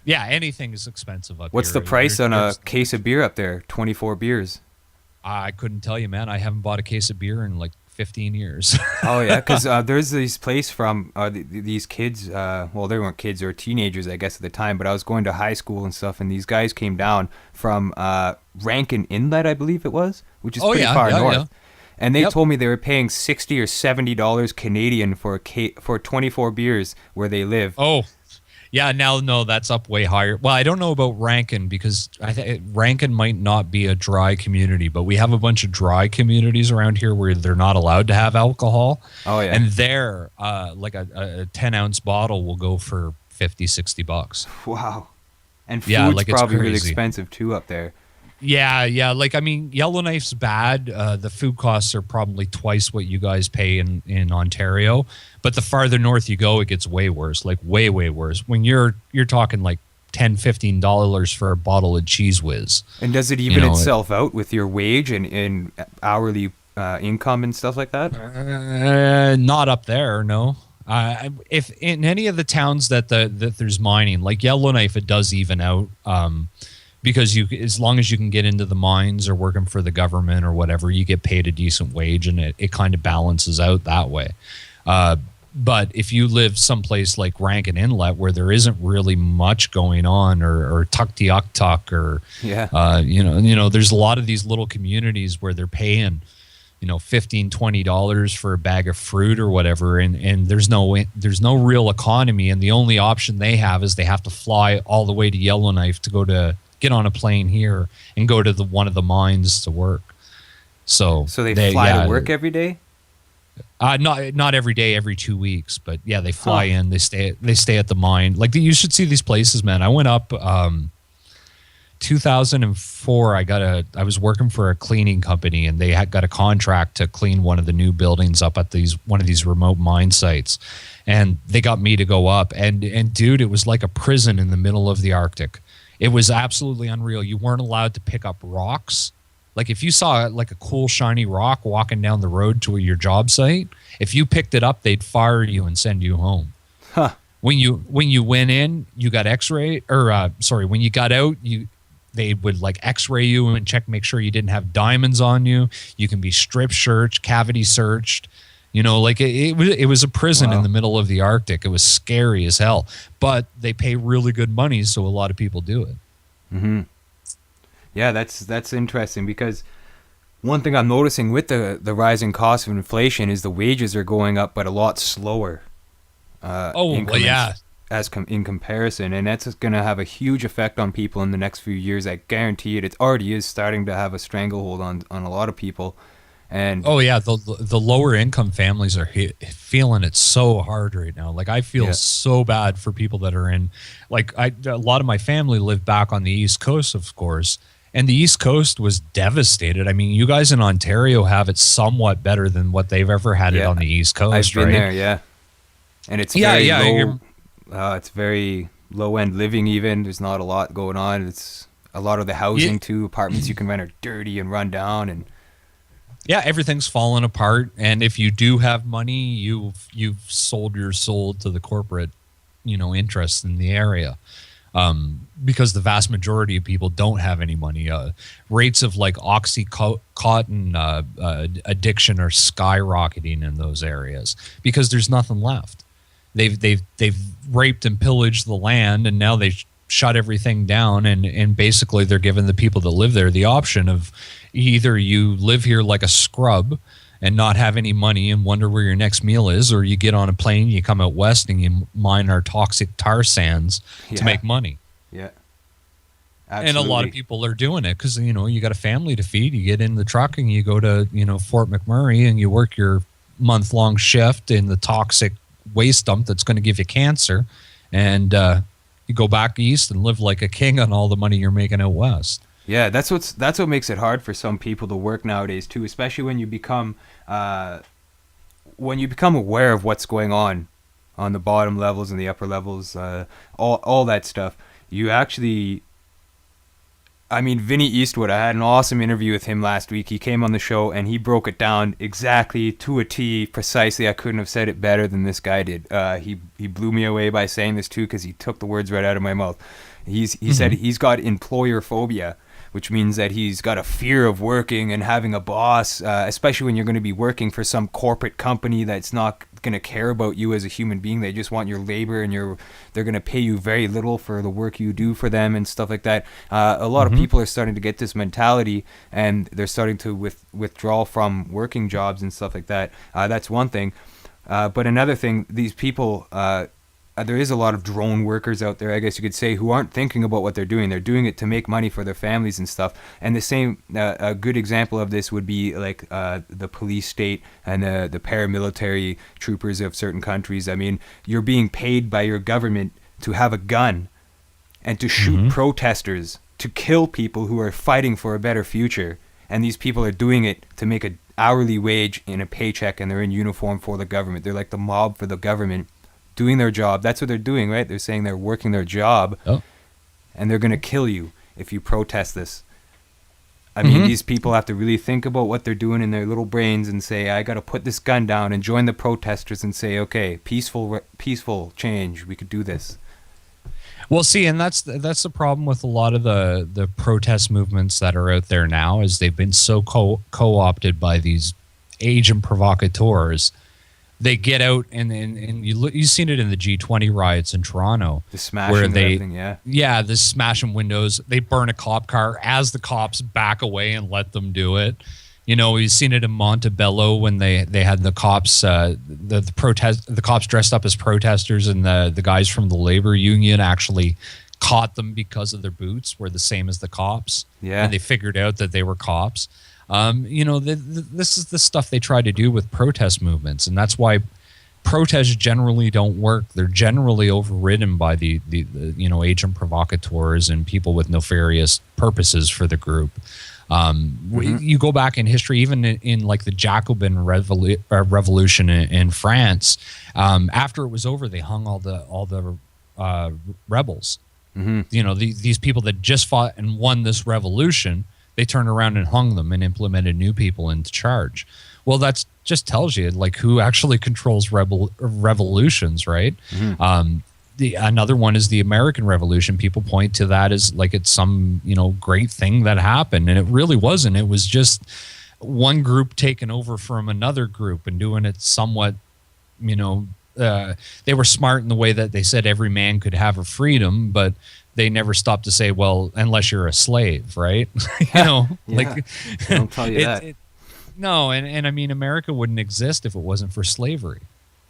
S2: Yeah, anything is expensive up here.
S1: What's the price on a case of beer up there? 24 beers.
S2: I couldn't tell you, man. I haven't bought a case of beer in 15 years.
S1: Oh yeah, because there's this place from these kids. Well, they weren't kids or teenagers, I guess, at the time. But I was going to high school and stuff, and these guys came down from Rankin Inlet, I believe it was, which is pretty far north. Yeah. And they told me they were paying $60 or $70 Canadian for 24 beers where they live.
S2: Oh. Yeah, no, that's up way higher. Well, I don't know about Rankin because Rankin might not be a dry community, but we have a bunch of dry communities around here where they're not allowed to have alcohol.
S1: Oh, yeah.
S2: And there, a 10-ounce bottle will go for $50-$60.
S1: Wow. And food's probably really expensive, too, up there.
S2: Yeah. Yellowknife's bad. The food costs are probably twice what you guys pay in Ontario. But the farther north you go, it gets way worse, way worse. When you're talking $10, $15 for a bottle of Cheese Whiz.
S1: And does it even itself out with your wage and hourly income and stuff like that?
S2: Not up there, no. If in any of the towns that there's mining, like Yellowknife, it does even out. Because as long as you can get into the mines or working for the government or whatever, you get paid a decent wage, and it kind of balances out that way. But if you live someplace like Rankin Inlet where there isn't really much going on, or Tuktoyaktuk, or there's a lot of these little communities where they're paying $15, $20 for a bag of fruit or whatever, and there's no real economy, and the only option they have is they have to fly all the way to Yellowknife to get on a plane here and go to one of the mines to work. So
S1: they fly to work every day?
S2: Not every day, every 2 weeks, but yeah, they fly in. They stay at the mine. You should see these places, man. I went up 2004. I was working for a cleaning company, and they had got a contract to clean one of the new buildings up at one of these remote mine sites, and they got me to go up. And dude, it was like a prison in the middle of the Arctic. It was absolutely unreal. You weren't allowed to pick up rocks. If you saw a cool shiny rock walking down the road to your job site, if you picked it up, they'd fire you and send you home.
S1: Huh.
S2: When you went in, you got X-ray, when you got out, they would X-ray you and make sure you didn't have diamonds on you. You can be strip searched, cavity searched. It was a prison in the middle of the Arctic. It was scary as hell, but they pay really good money, so a lot of people do it.
S1: Mm-hmm. Yeah, that's interesting, because one thing I'm noticing with the rising cost of inflation is the wages are going up, but a lot slower. In comparison, and that's going to have a huge effect on people in the next few years. I guarantee it. It already is starting to have a stranglehold on a lot of people. And
S2: the lower income families are feeling it so hard right now. I feel so bad for people that are in a lot of my family live back on the East Coast, of course, and the East Coast was devastated. I mean, you guys in Ontario have it somewhat better than what they've ever had it on the East Coast.
S1: I've been there, and it's very low. It's very low end living. Even there's not a lot going on. It's a lot of the housing too. Apartments you can rent are dirty and run down, and
S2: yeah, everything's fallen apart. And if you do have money, you've sold your soul to the corporate, interests in the area. Because the vast majority of people don't have any money. Rates of like Oxycontin addiction are skyrocketing in those areas because there's nothing left. They've raped and pillaged the land, and now they shut everything down, and basically they're giving the people that live there the option of either you live here like a scrub and not have any money and wonder where your next meal is, or you get on a plane, you come out west and you mine our toxic tar sands to make money.
S1: Yeah. Absolutely.
S2: And a lot of people are doing it because, you got a family to feed. You get in the truck and you go to, Fort McMurray and you work your month-long shift in the toxic waste dump that's going to give you cancer. And you go back east and live like a king on all the money you're making out west.
S1: Yeah, that's what makes it hard for some people to work nowadays too, especially when you become aware of what's going on the bottom levels and the upper levels, all that stuff. You actually, Vinny Eastwood, I had an awesome interview with him last week. He came on the show and he broke it down exactly to a T, precisely. I couldn't have said it better than this guy did. He blew me away by saying this too, because he took the words right out of my mouth. He said he's got employer phobia, which means that he's got a fear of working and having a boss, especially when you're going to be working for some corporate company that's not going to care about you as a human being. They just want your labor, and they're going to pay you very little for the work you do for them and stuff like that. A lot of people are starting to get this mentality, and they're starting to withdraw from working jobs and stuff like that. That's one thing. But another thing, these people... there is a lot of drone workers out there, I guess you could say, who aren't thinking about what they're doing. They're doing it to make money for their families and stuff. And the same, a good example of this would be like the police state and the paramilitary troopers of certain countries. You're being paid by your government to have a gun and to shoot protesters, to kill people who are fighting for a better future. And these people are doing it to make an hourly wage in a paycheck, and they're in uniform for the government. They're like the mob for the government, doing their job. That's what they're doing, right? They're saying they're working their job, and they're going to kill you if you protest this. These people have to really think about what they're doing in their little brains and say, I got to put this gun down and join the protesters and say, okay, peaceful change. We could do this.
S2: Well, see, and that's the problem with a lot of the protest movements that are out there now, is they've been so co-opted by these agent provocateurs. They get out and you've seen it in the G20 riots in Toronto,
S1: the smashing, everything,
S2: the smashing windows. They burn a cop car as the cops back away and let them do it. We've seen it in Montebello when they had the cops, the cops dressed up as protesters, and the guys from the labor union actually caught them because of their boots were the same as the cops. Yeah, and they figured out that they were cops. This is the stuff they try to do with protest movements, and that's why protests generally don't work. They're generally overridden by the agent provocateurs and people with nefarious purposes for the group. You go back in history, even in like the Jacobin revolution in France. After it was over, they hung all the rebels. These people that just fought and won this revolution. They turned around and hung them and implemented new people into charge. Well, that just tells you like who actually controls revolutions, right? Another one is the American Revolution. People point to that as like it's some great thing that happened, and it really wasn't. It was just one group taking over from another group and doing it somewhat. They were smart in the way that they said every man could have a freedom, but they never stopped to say, well, unless you're a slave, right? Like
S1: don't tell you that.
S2: No, and America wouldn't exist if it wasn't for slavery.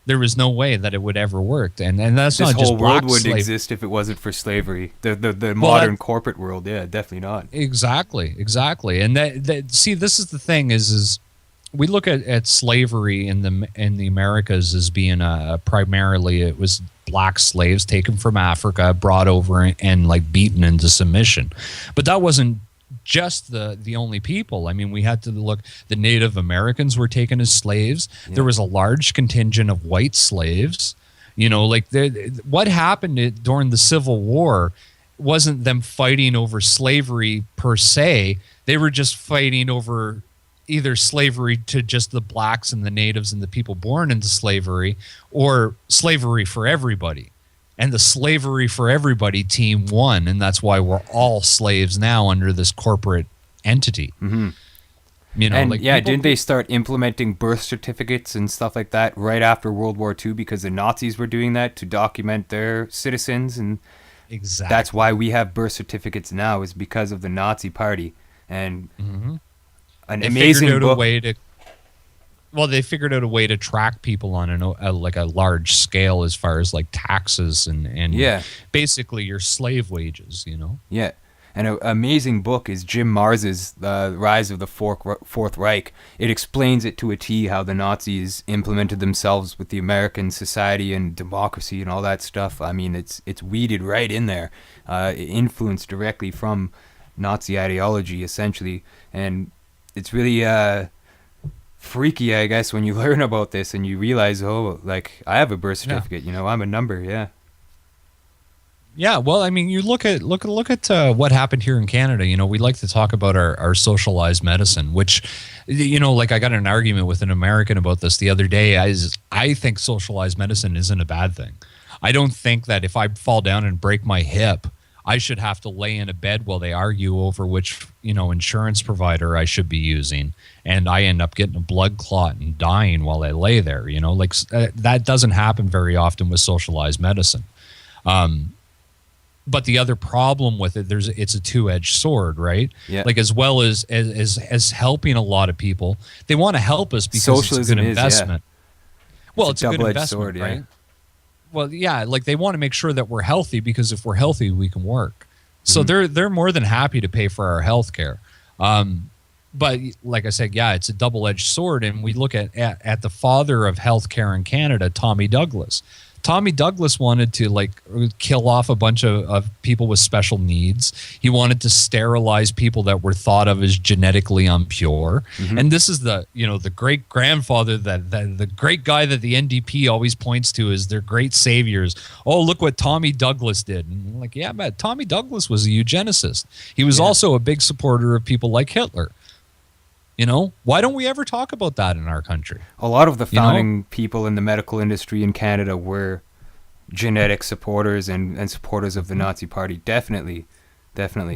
S2: There was no way that it would ever work, and that's
S1: this
S2: not just
S1: whole world wouldn't
S2: slavery.
S1: exist if it wasn't for slavery. The modern corporate world, definitely not.
S2: Exactly, and that see, this is the thing is we look at slavery in the Americas as being primarily it was black slaves taken from Africa, brought over and like beaten into submission. But that wasn't just the only people. We had to look. The Native Americans were taken as slaves. Yeah. There was a large contingent of white slaves. You know, like what happened during the Civil War wasn't them fighting over slavery per se. They were just fighting over either slavery to just the blacks and the natives and the people born into slavery, or slavery for everybody. And the slavery for everybody team won, and that's why we're all slaves now under this corporate entity.
S1: Mm-hmm.
S2: You know,
S1: and
S2: like
S1: didn't they start implementing birth certificates and stuff like that right after World War II, because the Nazis were doing that to document their citizens? And
S2: exactly,
S1: that's why we have birth certificates now, is because of the Nazi Party. And an amazing book.
S2: They figured out a way to track people on like a large scale as far as like taxes and basically your slave wages, you know?
S1: Yeah. And an amazing book is Jim Mars's The Rise of the Fourth Reich. It explains it to a T how the Nazis implemented themselves with the American society and democracy and all that stuff. I mean, it's weeded right in there. Influenced directly from Nazi ideology, essentially. And it's really freaky, I guess, when you learn about this and you realize, oh, like, I have a birth certificate, you know, I'm a number,
S2: Yeah, well, I mean, you look at what happened here in Canada. You know, we like to talk about our socialized medicine, which, you know, like I got in an argument with an American about this the other day. I think socialized medicine isn't a bad thing. I don't think that if I fall down and break my hip, I should have to lay in a bed while they argue over which, you know, insurance provider I should be using, and I end up getting a blood clot and dying while I lay there. You know, like that doesn't happen very often with socialized medicine. But the other problem with it, it's a two-edged sword, right?
S1: Yeah.
S2: Like as well as helping a lot of people, they want to help us because
S1: socialism
S2: it's a good investment. Well, it's a good investment,
S1: sword,
S2: right? Well, yeah, like they want to make sure that we're healthy, because if we're healthy, we can work. So they're more than happy to pay for our health care. But like I said, it's a double-edged sword, and we look at the father of healthcare in Canada, Tommy Douglas. Tommy Douglas wanted to like kill off a bunch of people with special needs. He wanted to sterilize people that were thought of as genetically impure. And this is the great grandfather that the great guy that the NDP always points to as their great saviors. Oh, look what Tommy Douglas did. And I'm like, yeah, man, Tommy Douglas was a eugenicist. He was also a big supporter of people like Hitler. You know, why don't we ever talk about that in our country?
S1: A lot of the founding people in the medical industry in Canada were genetic supporters and supporters of the Nazi Party. Definitely.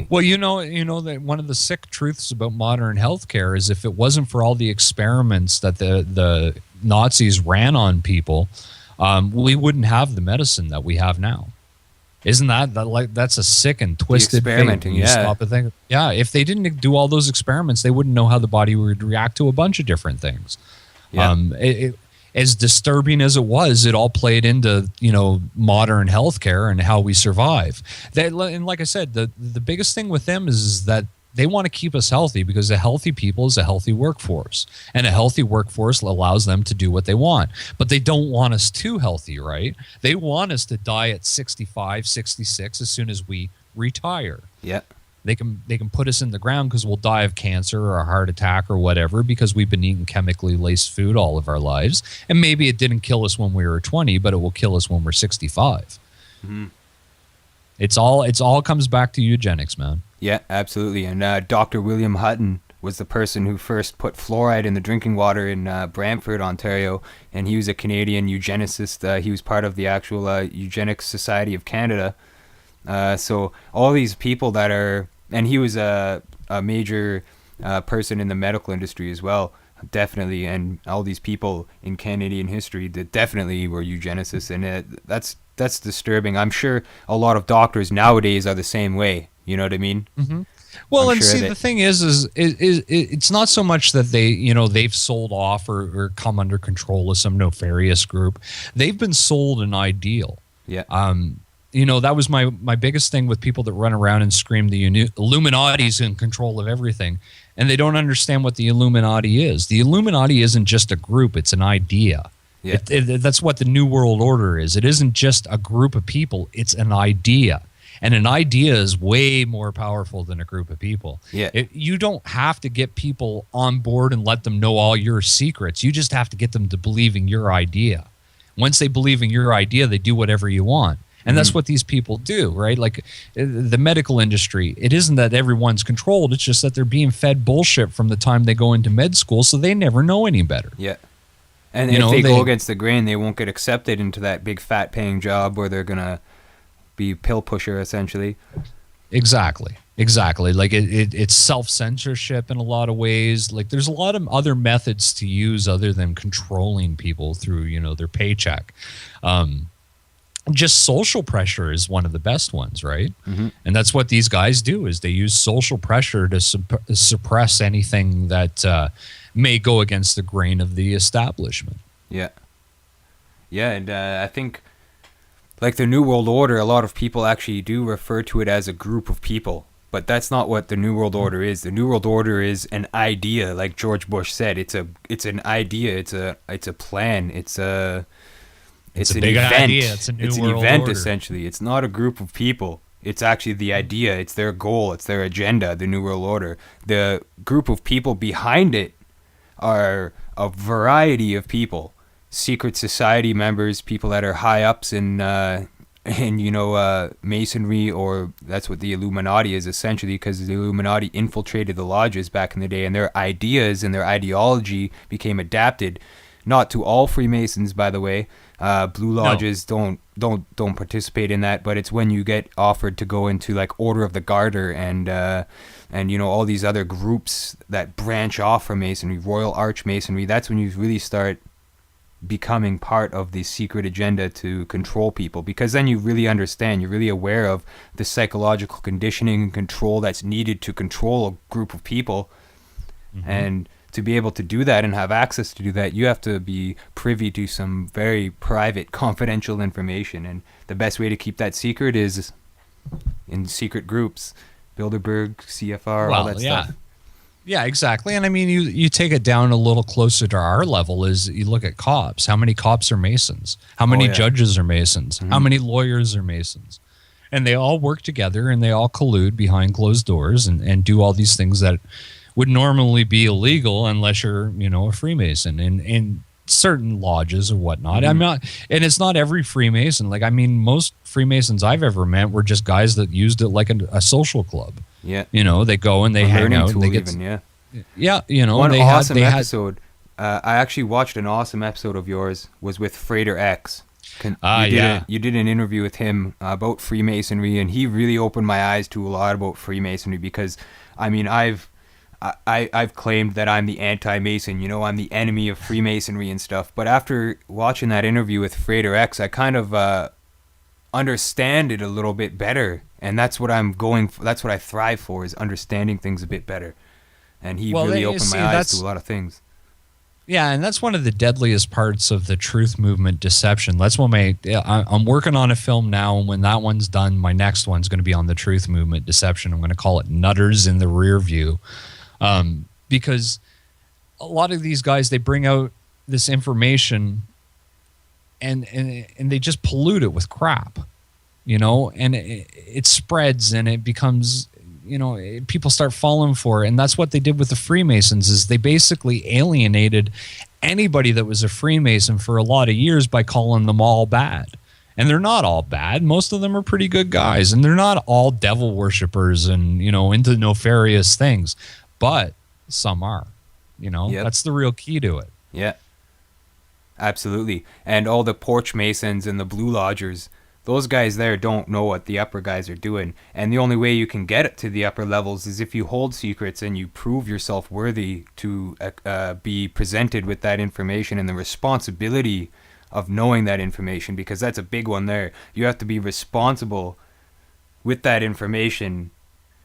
S2: Well, you know that one of the sick truths about modern healthcare is if it wasn't for all the experiments that the Nazis ran on people, we wouldn't have the medicine that we have now. Isn't that's a sick and twisted
S1: experimenting,
S2: thing? Stop and think. Yeah, if they didn't do all those experiments, they wouldn't know how the body would react to a bunch of different things. Yeah. As disturbing as it was, it all played into modern healthcare and how we survive. And like I said, the biggest thing with them is that they want to keep us healthy, because a healthy people is a healthy workforce, and a healthy workforce allows them to do what they want. But they don't want us too healthy, right? They want us to die at 65, 66 as soon as we retire.
S1: Yeah.
S2: They can put us in the ground because we'll die of cancer or a heart attack or whatever, because we've been eating chemically laced food all of our lives. And maybe it didn't kill us when we were 20, but it will kill us when we're 65. Mm-hmm. It's all comes back to eugenics, man.
S1: Yeah, absolutely. And Dr. William Hutton was the person who first put fluoride in the drinking water in Brantford, Ontario, and he was a Canadian eugenicist. He was part of the actual Eugenics Society of Canada. So all these people that are, and he was a major person in the medical industry as well, definitely, and all these people in Canadian history that definitely were eugenicists, and that's disturbing. I'm sure a lot of doctors nowadays are the same way. You know what I mean? Mm-hmm.
S2: Well, and see, the thing is it's not so much that they've sold off or come under control of some nefarious group. They've been sold an ideal.
S1: Yeah.
S2: That was my biggest thing with people that run around and scream the Illuminati's in control of everything, and they don't understand what the Illuminati is. The Illuminati isn't just a group; it's an idea. Yeah. That's what the New World Order is. It isn't just a group of people; it's an idea. And an idea is way more powerful than a group of people.
S1: Yeah.
S2: You don't have to get people on board and let them know all your secrets. You just have to get them to believe in your idea. Once they believe in your idea, they do whatever you want. And that's what these people do, right? Like the medical industry, it isn't that everyone's controlled. It's just that they're being fed bullshit from the time they go into med school, so they never know any better.
S1: Yeah. And if they go against the grain, they won't get accepted into that big fat paying job where they're going to be pill pusher, essentially.
S2: Exactly. Like it's self-censorship in a lot of ways. Like there's a lot of other methods to use other than controlling people through, their paycheck. Just social pressure is one of the best ones, right? And that's what these guys do, is they use social pressure to suppress anything that may go against the grain of the establishment. Yeah,
S1: and I think, like the New World Order, a lot of people actually do refer to it as a group of people, but that's not what the New World Order is. The New World Order is an idea, like George Bush said. It's an idea. It's a plan. It's an
S2: big
S1: event.
S2: Idea. It's a new world
S1: event,
S2: order.
S1: Essentially. It's not a group of people. It's actually the idea. It's their goal. It's their agenda, the New World Order. The group of people behind it are a variety of people. Secret society members, people that are high ups in Masonry, or that's what the Illuminati is essentially, because the Illuminati infiltrated the lodges back in the day, and their ideas and their ideology became adapted. Not to all Freemasons, by the way. Blue lodges don't participate in that, but it's when you get offered to go into like Order of the Garter and all these other groups that branch off from Masonry, Royal Arch Masonry. That's when you really start becoming part of the secret agenda to control people, because then you really understand, you're really aware of the psychological conditioning and control that's needed to control a group of people. And to be able to do that and have access to do that, you have to be privy to some very private, confidential information. And the best way to keep that secret is in secret groups, Bilderberg, CFR, all that stuff.
S2: Yeah, exactly. And I mean, you take it down a little closer to our level, is you look at cops. How many cops are Masons? How many judges are Masons? How many lawyers are Masons? And they all work together, and they all collude behind closed doors and do all these things that would normally be illegal unless you're, a Freemason in certain lodges or whatnot. I'm not, and it's not every Freemason. Like, I mean, most Freemasons I've ever met were just guys that used it like a social club.
S1: Yeah.
S2: They go and they hang out and they get,
S1: One awesome episode. I actually watched an awesome episode of yours was with Frater X. You did an interview with him about Freemasonry, and he really opened my eyes to a lot about Freemasonry, because I mean, I've claimed that I'm the anti-Mason, I'm the enemy of Freemasonry and stuff. But after watching that interview with Frater X, I kind of understand it a little bit better. And that's what I'm going for. That's what I thrive for, is understanding things a bit better. And he really opened my eyes to a lot of things.
S2: Yeah, and that's one of the deadliest parts of the truth movement, deception. That's what I'm working on a film now, and when that one's done, my next one's going to be on the truth movement, deception. I'm going to call it Nutters in the Rear View. Because a lot of these guys, they bring out this information and they just pollute it with crap, and it spreads and it becomes, people start falling for it. And that's what they did with the Freemasons, is they basically alienated anybody that was a Freemason for a lot of years by calling them all bad. And they're not all bad. Most of them are pretty good guys, and they're not all devil worshippers and, into nefarious things. But some are, That's the real key to it.
S1: Yeah, absolutely. And all the Porch Masons and the Blue Lodgers, those guys there don't know what the upper guys are doing. And the only way you can get it to the upper levels is if you hold secrets and you prove yourself worthy to be presented with that information and the responsibility of knowing that information, because that's a big one there. You have to be responsible with that information.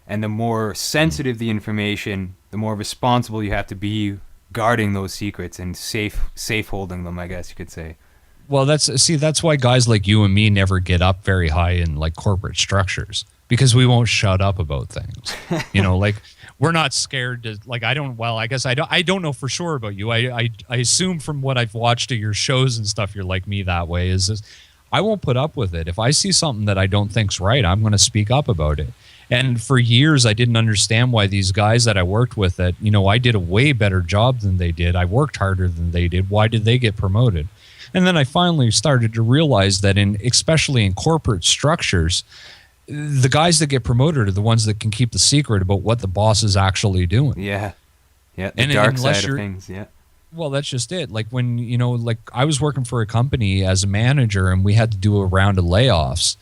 S1: And the more sensitive the information, the more responsible you have to be guarding those secrets and safe holding them, I guess you could say.
S2: Well, that's why guys like you and me never get up very high in like corporate structures, because we won't shut up about things. Like we're not scared to, like, I don't know for sure about you. I assume from what I've watched of your shows and stuff, you're like me that way. Is I won't put up with it. If I see something that I don't think's right, I'm going to speak up about it. And for years, I didn't understand why these guys that I worked with that, I did a way better job than they did. I worked harder than they did. Why did they get promoted? And then I finally started to realize that especially in corporate structures, the guys that get promoted are the ones that can keep the secret about what the boss is actually doing.
S1: Yeah. Yeah. The dark side of things. Yeah.
S2: Well, that's just it. Like when, like I was working for a company as a manager and we had to do a round of layoffs,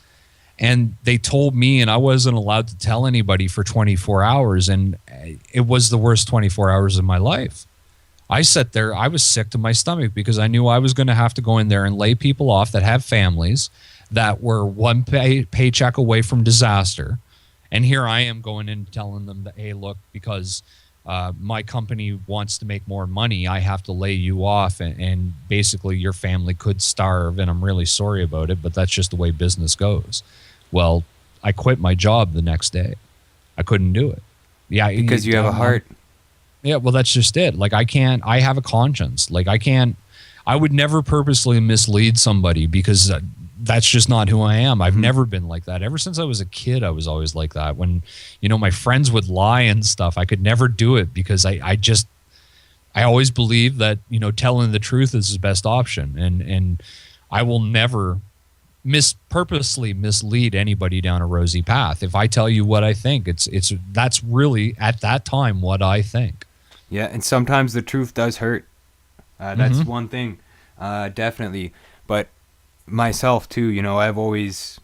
S2: and they told me, and I wasn't allowed to tell anybody for 24 hours. And it was the worst 24 hours of my life. I sat there, I was sick to my stomach because I knew I was going to have to go in there and lay people off that have families that were one paycheck away from disaster. And here I am going in telling them that, hey, look, because my company wants to make more money, I have to lay you off, and basically your family could starve, and I'm really sorry about it, but that's just the way business goes. Well, I quit my job the next day. I couldn't do it. Yeah,
S1: because you have a heart.
S2: Yeah, well, that's just it. Like I have a conscience. Like I would never purposely mislead somebody because that's just not who I am. I've never been like that. Ever since I was a kid, I was always like that. When, my friends would lie and stuff, I could never do it because I always believed that, telling the truth is the best option. And I will never purposely mislead anybody down a rosy path. If I tell you what I think, that's really at that time what I think.
S1: Yeah, and sometimes the truth does hurt. That's one thing, definitely. But myself too, I've always,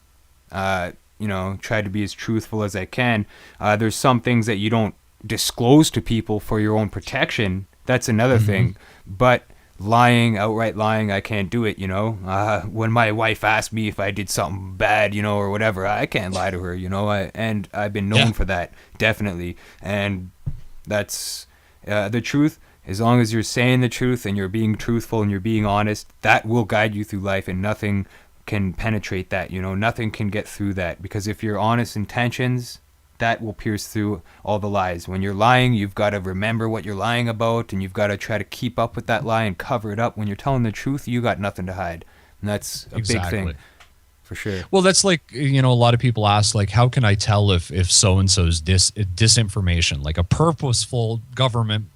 S1: tried to be as truthful as I can. There's some things that you don't disclose to people for your own protection. That's another thing. But outright lying, I can't do it, when my wife asked me if I did something bad, or whatever, I can't lie to her, and I've been known for that, definitely. And that's the truth. As long as you're saying the truth and you're being truthful and you're being honest, that will guide you through life, and nothing can penetrate that, nothing can get through that, because if you're honest intentions, that will pierce through all the lies. When you're lying, you've got to remember what you're lying about, and you've got to try to keep up with that lie and cover it up. When you're telling the truth, you got nothing to hide. And that's a big thing, for sure.
S2: Well, that's like, a lot of people ask, like, how can I tell if so-and-so's disinformation, like a purposeful government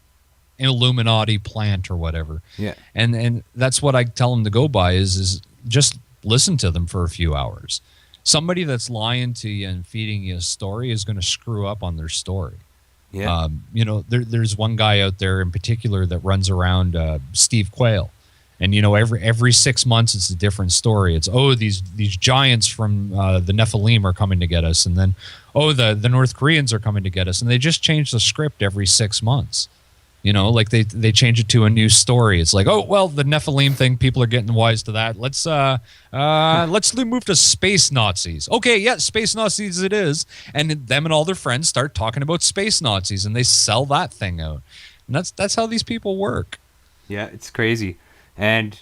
S2: Illuminati plant or whatever.
S1: Yeah.
S2: And that's what I tell them to go by is just listen to them for a few hours. Somebody that's lying to you and feeding you a story is going to screw up on their story.
S1: Yeah.
S2: There's one guy out there in particular that runs around, Steve Quayle. And, every 6 months it's a different story. It's, these giants from the Nephilim are coming to get us. And then, the North Koreans are coming to get us. And they just change the script every 6 months. Like they change it to a new story. It's like, the Nephilim thing, people are getting wise to that. Let's move to space Nazis. Okay, yeah, space Nazis it is. And them and all their friends start talking about space Nazis, and they sell that thing out. And that's how these people work.
S1: Yeah, it's crazy. And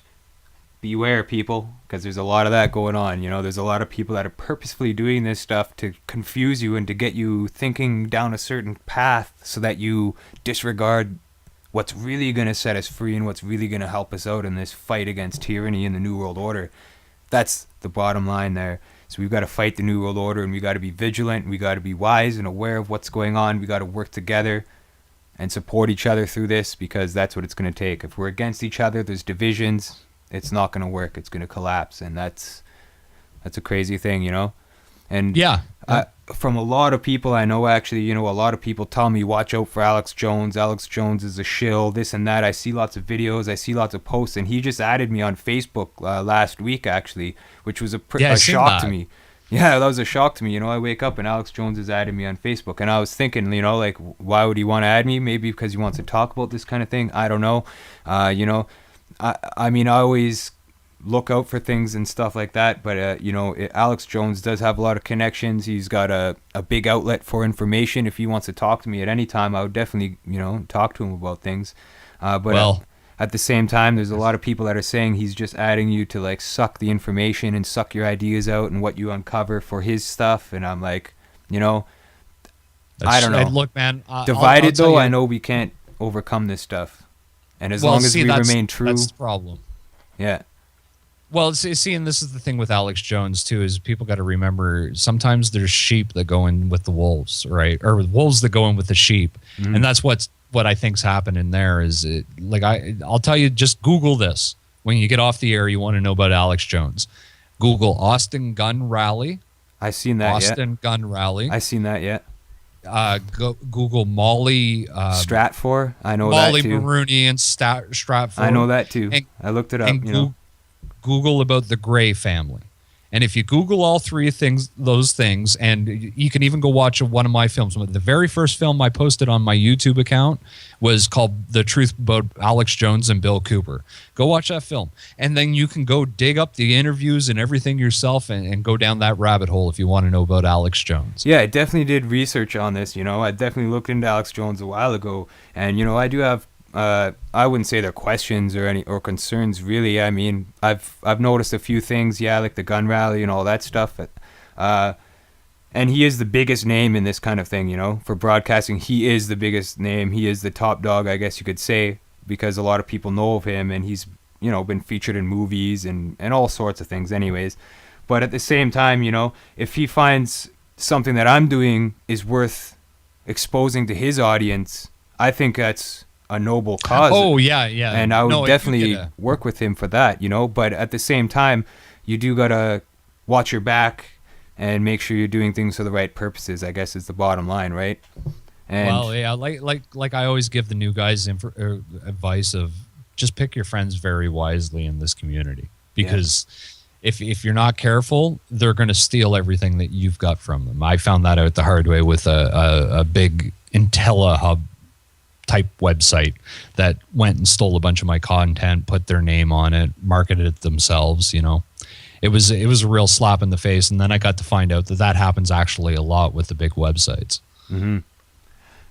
S1: beware, people, because there's a lot of that going on. There's a lot of people that are purposefully doing this stuff to confuse you and to get you thinking down a certain path so that you disregard what's really going to set us free and what's really going to help us out in this fight against tyranny in the New World Order. That's the bottom line there. So we've got to fight the New World Order, and we got to be vigilant. We got to be wise and aware of what's going on. We got to work together and support each other through this, because that's what it's going to take. If we're against each other, there's divisions. It's not going to work. It's going to collapse, and that's a crazy thing, And
S2: yeah.
S1: From a lot of people I know, actually, a lot of people tell me, watch out for Alex Jones. Alex Jones is a shill, this and that. I see lots of videos. I see lots of posts. And he just added me on Facebook last week, actually, which was a shock to me. Yeah, that was a shock to me. I wake up and Alex Jones has added me on Facebook. And I was thinking, like, why would he want to add me? Maybe because he wants to talk about this kind of thing. I don't know. I mean, I always look out for things and stuff like that, but Alex Jones does have a lot of connections. He's got a big outlet for information. If he wants to talk to me at any time, I would definitely talk to him about things, but at the same time, there's a lot of people that are saying he's just adding you to like suck the information and suck your ideas out and what you uncover for his stuff. And I'm like, I don't know.
S2: Look, man,
S1: divided though, I know we can't overcome this stuff, and as long as we remain true,
S2: that's the problem.
S1: Yeah.
S2: Well, see, and this is the thing with Alex Jones too, is people got to remember sometimes there's sheep that go in with the wolves, right? Or wolves that go in with the sheep, and that's what I think's happening there. Is I'll tell you, just Google this. When you get off the air, you want to know about Alex Jones. Google Austin Gun Rally.
S1: I seen that yet.
S2: Austin Gun Rally.
S1: I seen that yet.
S2: Google Molly
S1: Stratfor. I know
S2: Molly
S1: that too.
S2: Maroney and Stratford.
S1: I know that too.
S2: And,
S1: I looked it up.
S2: and Google about the Gray family. And if you Google all three things, those things, and you can even go watch one of my films. The very first film I posted on my YouTube account was called The Truth About Alex Jones and Bill Cooper. Go watch that film. And then you can go dig up the interviews and everything yourself and go down that rabbit hole if you want to know about Alex Jones.
S1: Yeah, I definitely did research on this. I definitely looked into Alex Jones a while ago. And, I do have I wouldn't say they're questions or concerns really. I mean, I've noticed a few things, like the gun rally and all that stuff. And he is the biggest name in this kind of thing, for broadcasting. He is the biggest name. He is the top dog, I guess you could say, because a lot of people know of him, and he's been featured in movies and all sorts of things, anyways. But at the same time, if he finds something that I'm doing is worth exposing to his audience, I think that's a noble cause.
S2: Oh, yeah.
S1: And I would definitely work with him for that, But at the same time, you do got to watch your back and make sure you're doing things for the right purposes, I guess is the bottom line, right? And
S2: well, yeah, like I always give the new guys advice of just pick your friends very wisely in this community. Because if you're not careful, they're going to steal everything that you've got from them. I found that out the hard way with a big IntelliHub type website that went and stole a bunch of my content, put their name on it, marketed it themselves. It was a real slap in the face. And then I got to find out that happens actually a lot with the big websites.
S1: Mm-hmm.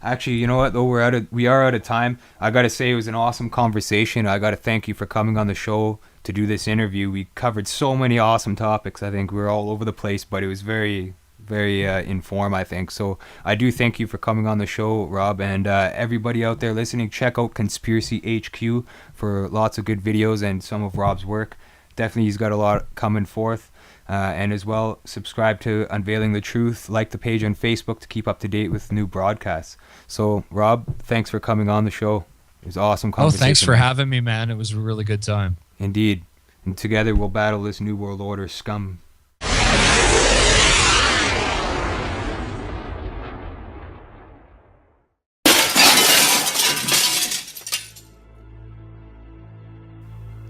S1: Actually, you know what? Though we are out of time. I got to say it was an awesome conversation. I got to thank you for coming on the show to do this interview. We covered so many awesome topics. I think we were all over the place, but it was very informed, I think. So I do thank you for coming on the show, Rob, and everybody out there listening, check out Conspiracy HQ for lots of good videos and some of Rob's work. Definitely he's got a lot coming forth, and as well subscribe to Unveiling the Truth, like the page on Facebook to keep up to date with new broadcasts. So Rob, thanks for coming on the show. It was an awesome conversation.
S2: Oh, thanks for having me, man. It was a really good time.
S1: Indeed. And together we'll battle this New World Order scum.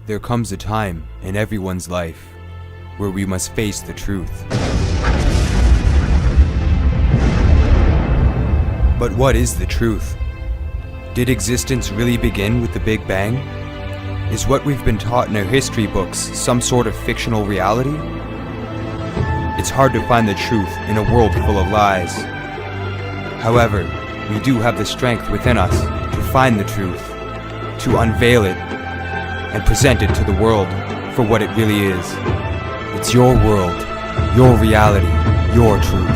S1: There comes a time in everyone's life where we must face the truth. But what is the truth? Did existence really begin with the Big Bang? Is what we've been taught in our history books some sort of fictional reality? It's hard to find the truth in a world full of lies. However, we do have the strength within us to find the truth, to unveil it, and present it to the world for what it really is. It's your world, your reality, your truth.